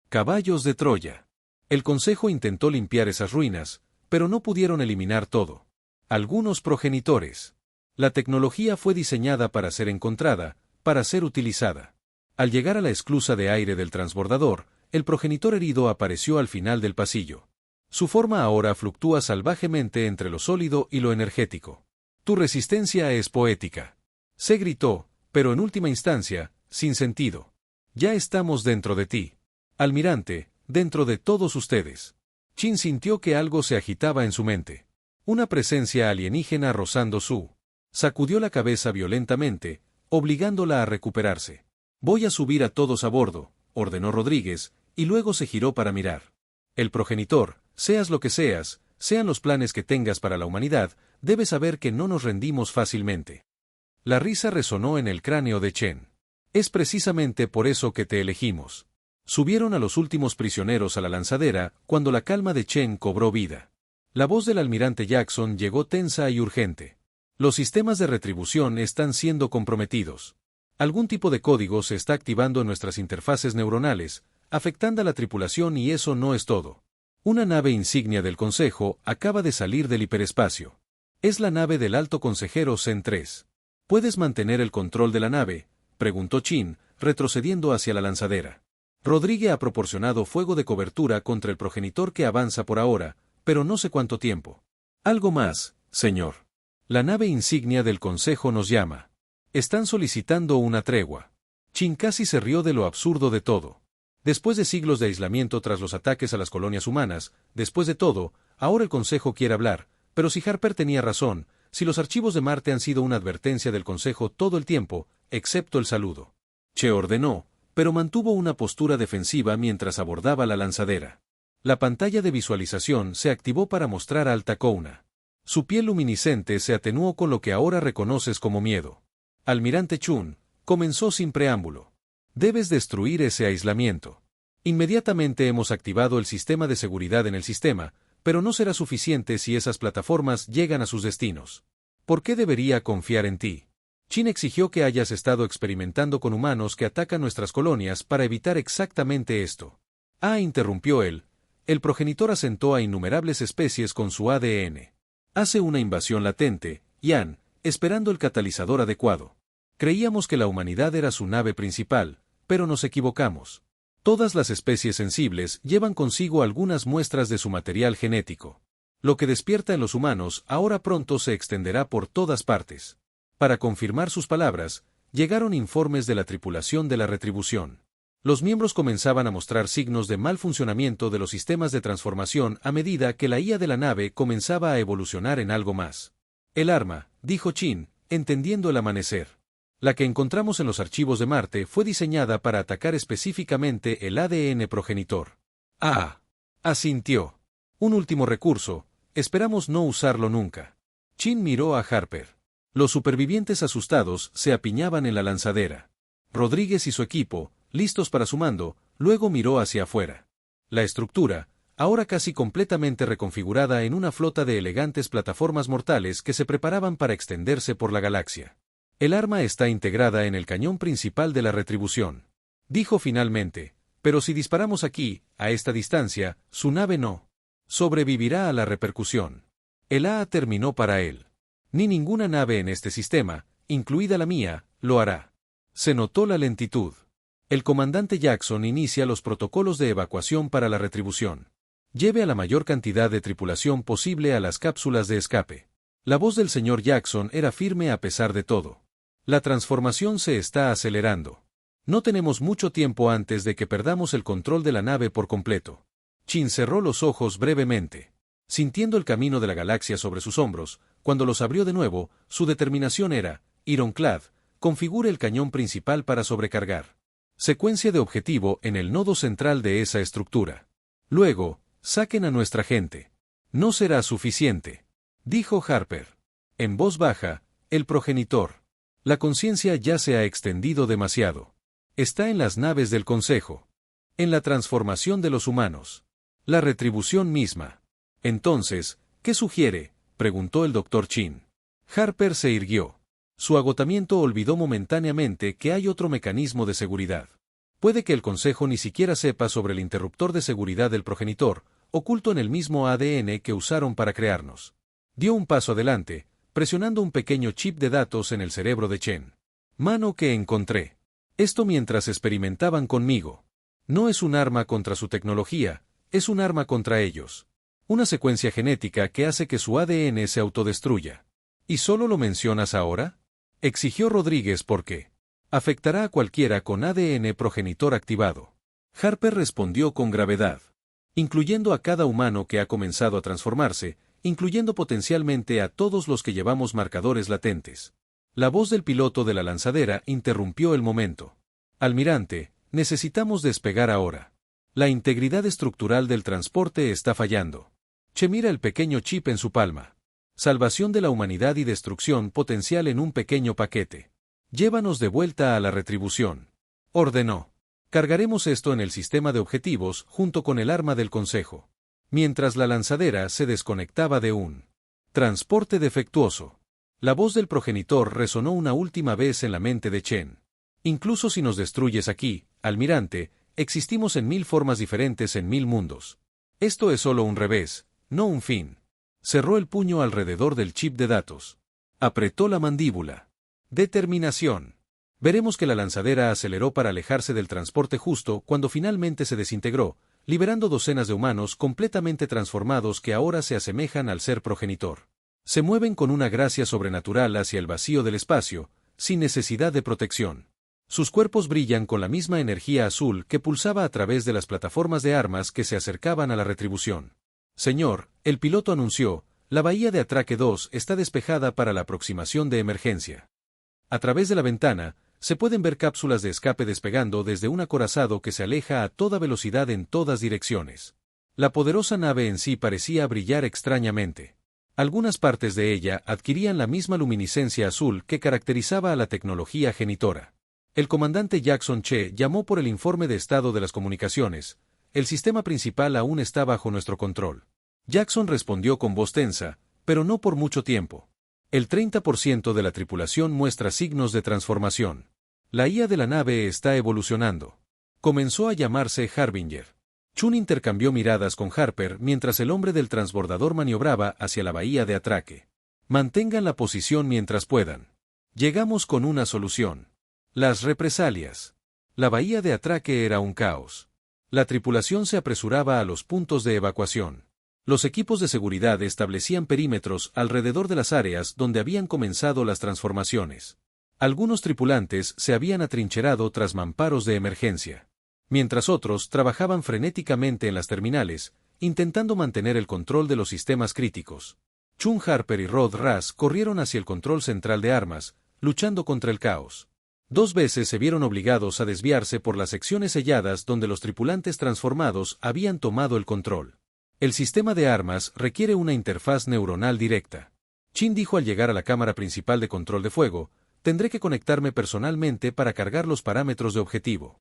Caballos de Troya. El Consejo intentó limpiar esas ruinas, pero no pudieron eliminar todo. Algunos progenitores. La tecnología fue diseñada para ser encontrada, para ser utilizada. Al llegar a la esclusa de aire del transbordador, el progenitor herido apareció al final del pasillo. Su forma ahora fluctúa salvajemente entre lo sólido y lo energético. Tu resistencia es poética. Se gritó, pero en última instancia, sin sentido. Ya estamos dentro de ti. Almirante, dentro de todos ustedes. Chin sintió que algo se agitaba en su mente. Una presencia alienígena rozando su. Sacudió la cabeza violentamente, obligándola a recuperarse. Voy a subir a todos a bordo, ordenó Rodríguez, y luego se giró para mirar. El progenitor, seas lo que seas, sean los planes que tengas para la humanidad, debes saber que no nos rendimos fácilmente. La risa resonó en el cráneo de Chen. Es precisamente por eso que te elegimos. Subieron a los últimos prisioneros a la lanzadera cuando la calma de Chen cobró vida. La voz del almirante Jackson llegó tensa y urgente. Los sistemas de retribución están siendo comprometidos. Algún tipo de código se está activando en nuestras interfaces neuronales, afectando a la tripulación y eso no es todo. Una nave insignia del Consejo acaba de salir del hiperespacio. Es la nave del alto consejero Zen 3. ¿Puedes mantener el control de la nave?, preguntó Chin, retrocediendo hacia la lanzadera. Rodríguez ha proporcionado fuego de cobertura contra el progenitor que avanza por ahora, pero no sé cuánto tiempo. Algo más, señor. La nave insignia del Consejo nos llama. Están solicitando una tregua. Chin casi se rió de lo absurdo de todo. Después de siglos de aislamiento tras los ataques a las colonias humanas, después de todo, ahora el Consejo quiere hablar, pero si Harper tenía razón, si los archivos de Marte han sido una advertencia del Consejo todo el tiempo, excepto el saludo. Che ordenó, pero mantuvo una postura defensiva mientras abordaba la lanzadera. La pantalla de visualización se activó para mostrar a Altacouna. Su piel luminiscente se atenuó con lo que ahora reconoces como miedo. Almirante Chun, comenzó sin preámbulo. Debes destruir ese aislamiento. Inmediatamente hemos activado el sistema de seguridad en el sistema, pero no será suficiente si esas plataformas llegan a sus destinos. ¿Por qué debería confiar en ti? Chin exigió que hayas estado experimentando con humanos que atacan nuestras colonias para evitar exactamente esto. Interrumpió él. El progenitor asentó a innumerables especies con su ADN. Hace una invasión latente, Yan, esperando el catalizador adecuado. Creíamos que la humanidad era su nave principal, pero nos equivocamos. Todas las especies sensibles llevan consigo algunas muestras de su material genético. Lo que despierta en los humanos ahora pronto se extenderá por todas partes. Para confirmar sus palabras, llegaron informes de la tripulación de la retribución. Los miembros comenzaban a mostrar signos de mal funcionamiento de los sistemas de transformación a medida que la IA de la nave comenzaba a evolucionar en algo más. El arma, dijo Chin, entendiendo el amanecer. La que encontramos en los archivos de Marte fue diseñada para atacar específicamente el ADN progenitor. Asintió. Un último recurso, esperamos no usarlo nunca. Chin miró a Harper. Los supervivientes asustados se apiñaban en la lanzadera. Rodríguez y su equipo, listos para su mando, luego miró hacia afuera. La estructura, ahora casi completamente reconfigurada en una flota de elegantes plataformas mortales que se preparaban para extenderse por la galaxia. El arma está integrada en el cañón principal de la retribución. Dijo finalmente, pero si disparamos aquí, a esta distancia, su nave no sobrevivirá a la repercusión. El terminó para él. Ni ninguna nave en este sistema, incluida la mía, lo hará. Se notó la lentitud. El comandante Jackson inicia los protocolos de evacuación para la retribución. Lleve a la mayor cantidad de tripulación posible a las cápsulas de escape. La voz del señor Jackson era firme a pesar de todo. La transformación se está acelerando. No tenemos mucho tiempo antes de que perdamos el control de la nave por completo. Chin cerró los ojos brevemente. Sintiendo el camino de la galaxia sobre sus hombros, cuando los abrió de nuevo, su determinación era, ironclad, configure el cañón principal para sobrecargar. Secuencia de objetivo en el nodo central de esa estructura. Luego, saquen a nuestra gente. No será suficiente, dijo Harper. En voz baja, el progenitor. La conciencia ya se ha extendido demasiado. Está en las naves del Consejo. En la transformación de los humanos. La retribución misma. Entonces, ¿qué sugiere?, preguntó el Dr. Chin. Harper se irguió. Su agotamiento olvidó momentáneamente que hay otro mecanismo de seguridad. Puede que el Consejo ni siquiera sepa sobre el interruptor de seguridad del progenitor, oculto en el mismo ADN que usaron para crearnos. Dio un paso adelante, presionando un pequeño chip de datos en el cerebro de Chen. Mano que encontré. Esto mientras experimentaban conmigo. No es un arma contra su tecnología, es un arma contra ellos. Una secuencia genética que hace que su ADN se autodestruya. ¿Y solo lo mencionas ahora?, exigió Rodríguez porque afectará a cualquiera con ADN progenitor activado. Harper respondió con gravedad. Incluyendo a cada humano que ha comenzado a transformarse, incluyendo potencialmente a todos los que llevamos marcadores latentes. La voz del piloto de la lanzadera interrumpió el momento. Almirante, necesitamos despegar ahora. La integridad estructural del transporte está fallando. Che mira el pequeño chip en su palma. Salvación de la humanidad y destrucción potencial en un pequeño paquete. Llévanos de vuelta a la retribución. Ordenó. Cargaremos esto en el sistema de objetivos junto con el arma del Consejo. Mientras la lanzadera se desconectaba de un transporte defectuoso. La voz del progenitor resonó una última vez en la mente de Chen. Incluso si nos destruyes aquí, almirante, existimos en 1000 formas diferentes en 1000 mundos. Esto es solo un revés, no un fin. Cerró el puño alrededor del chip de datos. Apretó la mandíbula. Determinación. Veremos que la lanzadera aceleró para alejarse del transporte justo cuando finalmente se desintegró, liberando docenas de humanos completamente transformados que ahora se asemejan al ser progenitor. Se mueven con una gracia sobrenatural hacia el vacío del espacio, sin necesidad de protección. Sus cuerpos brillan con la misma energía azul que pulsaba a través de las plataformas de armas que se acercaban a la retribución. Señor, el piloto anunció, la bahía de Atraque 2 está despejada para la aproximación de emergencia. A través de la ventana, se pueden ver cápsulas de escape despegando desde un acorazado que se aleja a toda velocidad en todas direcciones. La poderosa nave en sí parecía brillar extrañamente. Algunas partes de ella adquirían la misma luminiscencia azul que caracterizaba a la tecnología genitora. El comandante Jackson Che llamó por el informe de estado de las comunicaciones. El sistema principal aún está bajo nuestro control. Jackson respondió con voz tensa, pero no por mucho tiempo. El 30% de la tripulación muestra signos de transformación. La IA de la nave está evolucionando. Comenzó a llamarse Harbinger. Chun intercambió miradas con Harper mientras el hombre del transbordador maniobraba hacia la bahía de Atraque. Mantengan la posición mientras puedan. Llegamos con una solución. Las represalias. La bahía de Atraque era un caos. La tripulación se apresuraba a los puntos de evacuación. Los equipos de seguridad establecían perímetros alrededor de las áreas donde habían comenzado las transformaciones. Algunos tripulantes se habían atrincherado tras mamparos de emergencia, mientras otros trabajaban frenéticamente en las terminales, intentando mantener el control de los sistemas críticos. Chun Harper y Rod Ras corrieron hacia el control central de armas, luchando contra el caos. 2 veces se vieron obligados a desviarse por las secciones selladas donde los tripulantes transformados habían tomado el control. El sistema de armas requiere una interfaz neuronal directa. Chin dijo al llegar a la cámara principal de control de fuego, tendré que conectarme personalmente para cargar los parámetros de objetivo.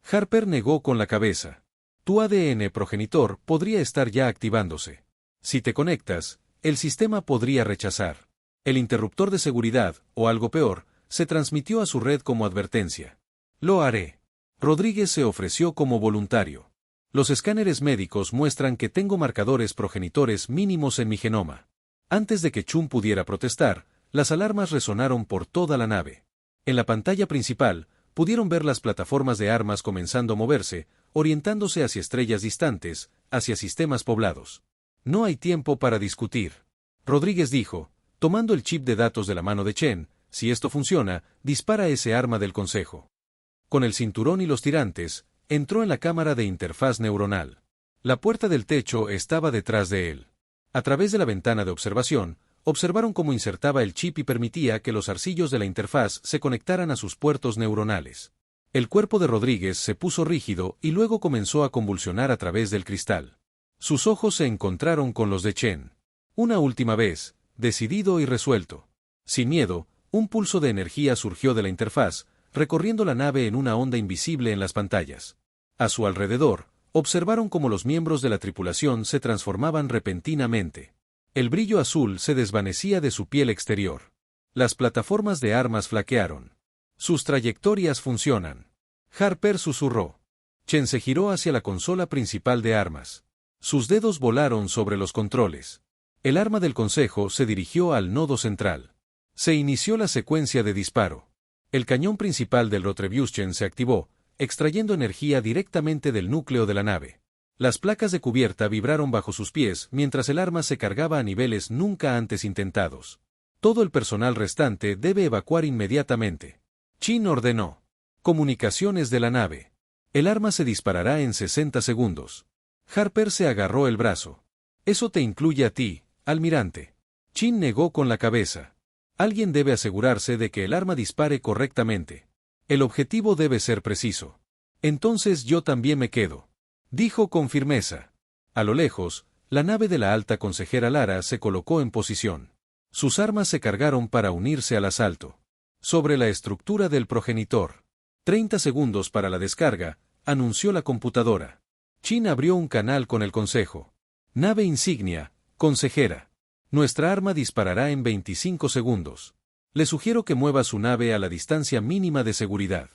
Harper negó con la cabeza. Tu ADN progenitor podría estar ya activándose. Si te conectas, el sistema podría rechazar. El interruptor de seguridad, o algo peor, se transmitió a su red como advertencia. Lo haré. Rodríguez se ofreció como voluntario. Los escáneres médicos muestran que tengo marcadores progenitores mínimos en mi genoma. Antes de que Chun pudiera protestar, las alarmas resonaron por toda la nave. En la pantalla principal, pudieron ver las plataformas de armas comenzando a moverse, orientándose hacia estrellas distantes, hacia sistemas poblados. No hay tiempo para discutir. Rodríguez dijo, tomando el chip de datos de la mano de Chen, si esto funciona, dispara ese arma del Consejo. Con el cinturón y los tirantes, entró en la cámara de interfaz neuronal. La puerta del techo estaba detrás de él. A través de la ventana de observación, observaron cómo insertaba el chip y permitía que los arcillos de la interfaz se conectaran a sus puertos neuronales. El cuerpo de Rodríguez se puso rígido y luego comenzó a convulsionar a través del cristal. Sus ojos se encontraron con los de Chen. Una última vez, decidido y resuelto. Sin miedo, un pulso de energía surgió de la interfaz, recorriendo la nave en una onda invisible en las pantallas. A su alrededor, observaron cómo los miembros de la tripulación se transformaban repentinamente. El brillo azul se desvanecía de su piel exterior. Las plataformas de armas flaquearon. Sus trayectorias funcionan. Harper susurró. Chen se giró hacia la consola principal de armas. Sus dedos volaron sobre los controles. El arma del consejo se dirigió al nodo central. Se inició la secuencia de disparo. El cañón principal del Retribution se activó, extrayendo energía directamente del núcleo de la nave. Las placas de cubierta vibraron bajo sus pies mientras el arma se cargaba a niveles nunca antes intentados. Todo el personal restante debe evacuar inmediatamente. Chin ordenó. Comunicaciones de la nave. El arma se disparará en 60 segundos. Harper se agarró el brazo. Eso te incluye a ti, almirante. Chin negó con la cabeza. Alguien debe asegurarse de que el arma dispare correctamente. El objetivo debe ser preciso. Entonces yo también me quedo. Dijo con firmeza. A lo lejos, la nave de la alta consejera Lara se colocó en posición. Sus armas se cargaron para unirse al asalto. Sobre la estructura del progenitor. 30 segundos para la descarga, anunció la computadora. Chin abrió un canal con el consejo. Nave insignia, consejera. Nuestra arma disparará en 25 segundos. Le sugiero que mueva su nave a la distancia mínima de seguridad.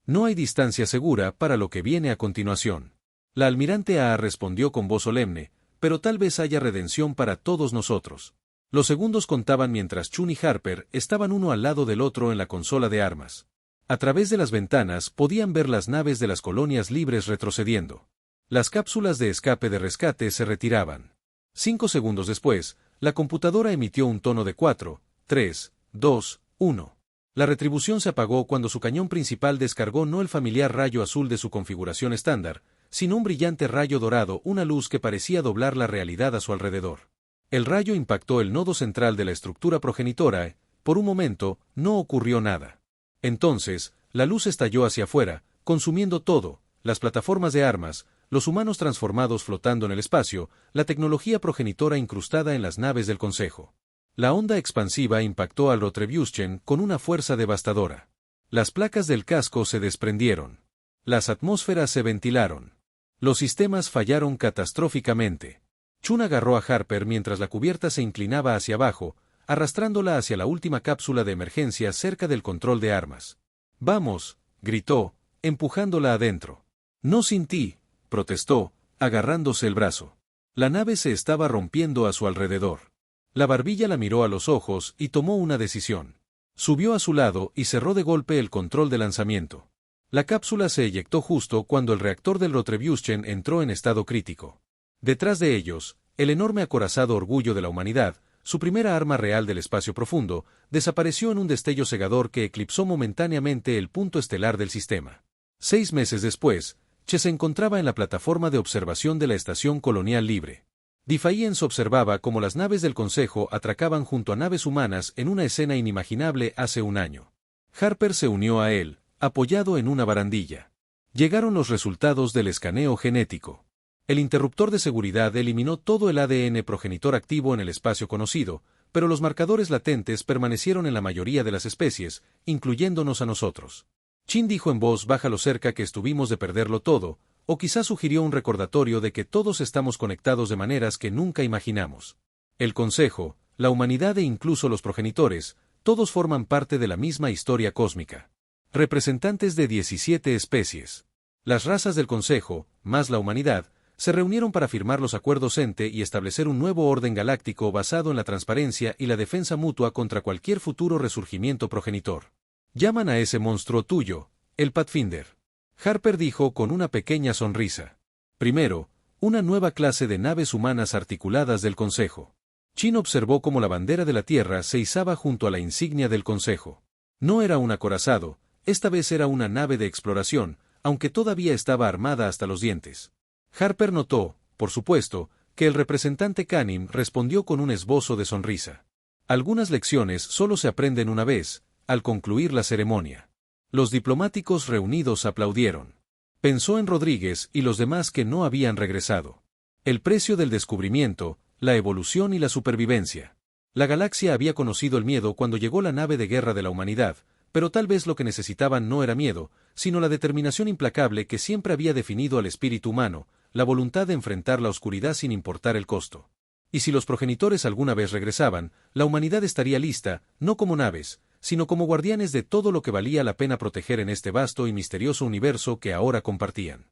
No hay distancia segura para lo que viene a continuación. La almirante A respondió con voz solemne, pero tal vez haya redención para todos nosotros. Los segundos contaban mientras Chun y Harper estaban uno al lado del otro en la consola de armas. A través de las ventanas podían ver las naves de las colonias libres retrocediendo. Las cápsulas de escape de rescate se retiraban. 5 segundos después, la computadora emitió un tono de 4, 3, 2, 1. La retribución se apagó cuando su cañón principal descargó no el familiar rayo azul de su configuración estándar, sino un brillante rayo dorado, una luz que parecía doblar la realidad a su alrededor. El rayo impactó el nodo central de la estructura progenitora y, por un momento, no ocurrió nada. Entonces, la luz estalló hacia afuera, consumiendo todo, las plataformas de armas, los humanos transformados flotando en el espacio, la tecnología progenitora incrustada en las naves del Consejo. La onda expansiva impactó al Retribution con una fuerza devastadora. Las placas del casco se desprendieron. Las atmósferas se ventilaron. Los sistemas fallaron catastróficamente. Chun agarró a Harper mientras la cubierta se inclinaba hacia abajo, arrastrándola hacia la última cápsula de emergencia cerca del control de armas. «Vamos», gritó, empujándola adentro. «No sin ti», protestó, agarrándose el brazo. La nave se estaba rompiendo a su alrededor. La barbilla la miró a los ojos y tomó una decisión. Subió a su lado y cerró de golpe el control de lanzamiento. La cápsula se eyectó justo cuando el reactor del Retribution entró en estado crítico. Detrás de ellos, el enorme acorazado orgullo de la humanidad, su primera arma real del espacio profundo, desapareció en un destello cegador que eclipsó momentáneamente el punto estelar del sistema. 6 meses después, Che se encontraba en la plataforma de observación de la Estación Colonial Libre. Defiance observaba cómo las naves del Consejo atracaban junto a naves humanas en una escena inimaginable hace un año. Harper se unió a él, apoyado en una barandilla. Llegaron los resultados del escaneo genético. El interruptor de seguridad eliminó todo el ADN progenitor activo en el espacio conocido, pero los marcadores latentes permanecieron en la mayoría de las especies, incluyéndonos a nosotros. Chin dijo en voz baja lo cerca que estuvimos de perderlo todo, o quizás sugirió un recordatorio de que todos estamos conectados de maneras que nunca imaginamos. El Consejo, la humanidad e incluso los progenitores, todos forman parte de la misma historia cósmica. Representantes de 17 especies. Las razas del Consejo, más la humanidad, se reunieron para firmar los acuerdos Ente y establecer un nuevo orden galáctico basado en la transparencia y la defensa mutua contra cualquier futuro resurgimiento progenitor. Llaman a ese monstruo tuyo, el Pathfinder. Harper dijo con una pequeña sonrisa. Primero, una nueva clase de naves humanas articuladas del Consejo. Chin observó cómo la bandera de la Tierra se izaba junto a la insignia del Consejo. No era un acorazado, esta vez era una nave de exploración, aunque todavía estaba armada hasta los dientes. Harper notó, por supuesto, que el representante Kanim respondió con un esbozo de sonrisa. Algunas lecciones solo se aprenden una vez, al concluir la ceremonia. Los diplomáticos reunidos aplaudieron. Pensó en Rodríguez y los demás que no habían regresado. El precio del descubrimiento, la evolución y la supervivencia. La galaxia había conocido el miedo cuando llegó la nave de guerra de la humanidad, pero tal vez lo que necesitaban no era miedo, sino la determinación implacable que siempre había definido al espíritu humano, la voluntad de enfrentar la oscuridad sin importar el costo. Y si los progenitores alguna vez regresaban, la humanidad estaría lista, no como naves, sino como guardianes de todo lo que valía la pena proteger en este vasto y misterioso universo que ahora compartían.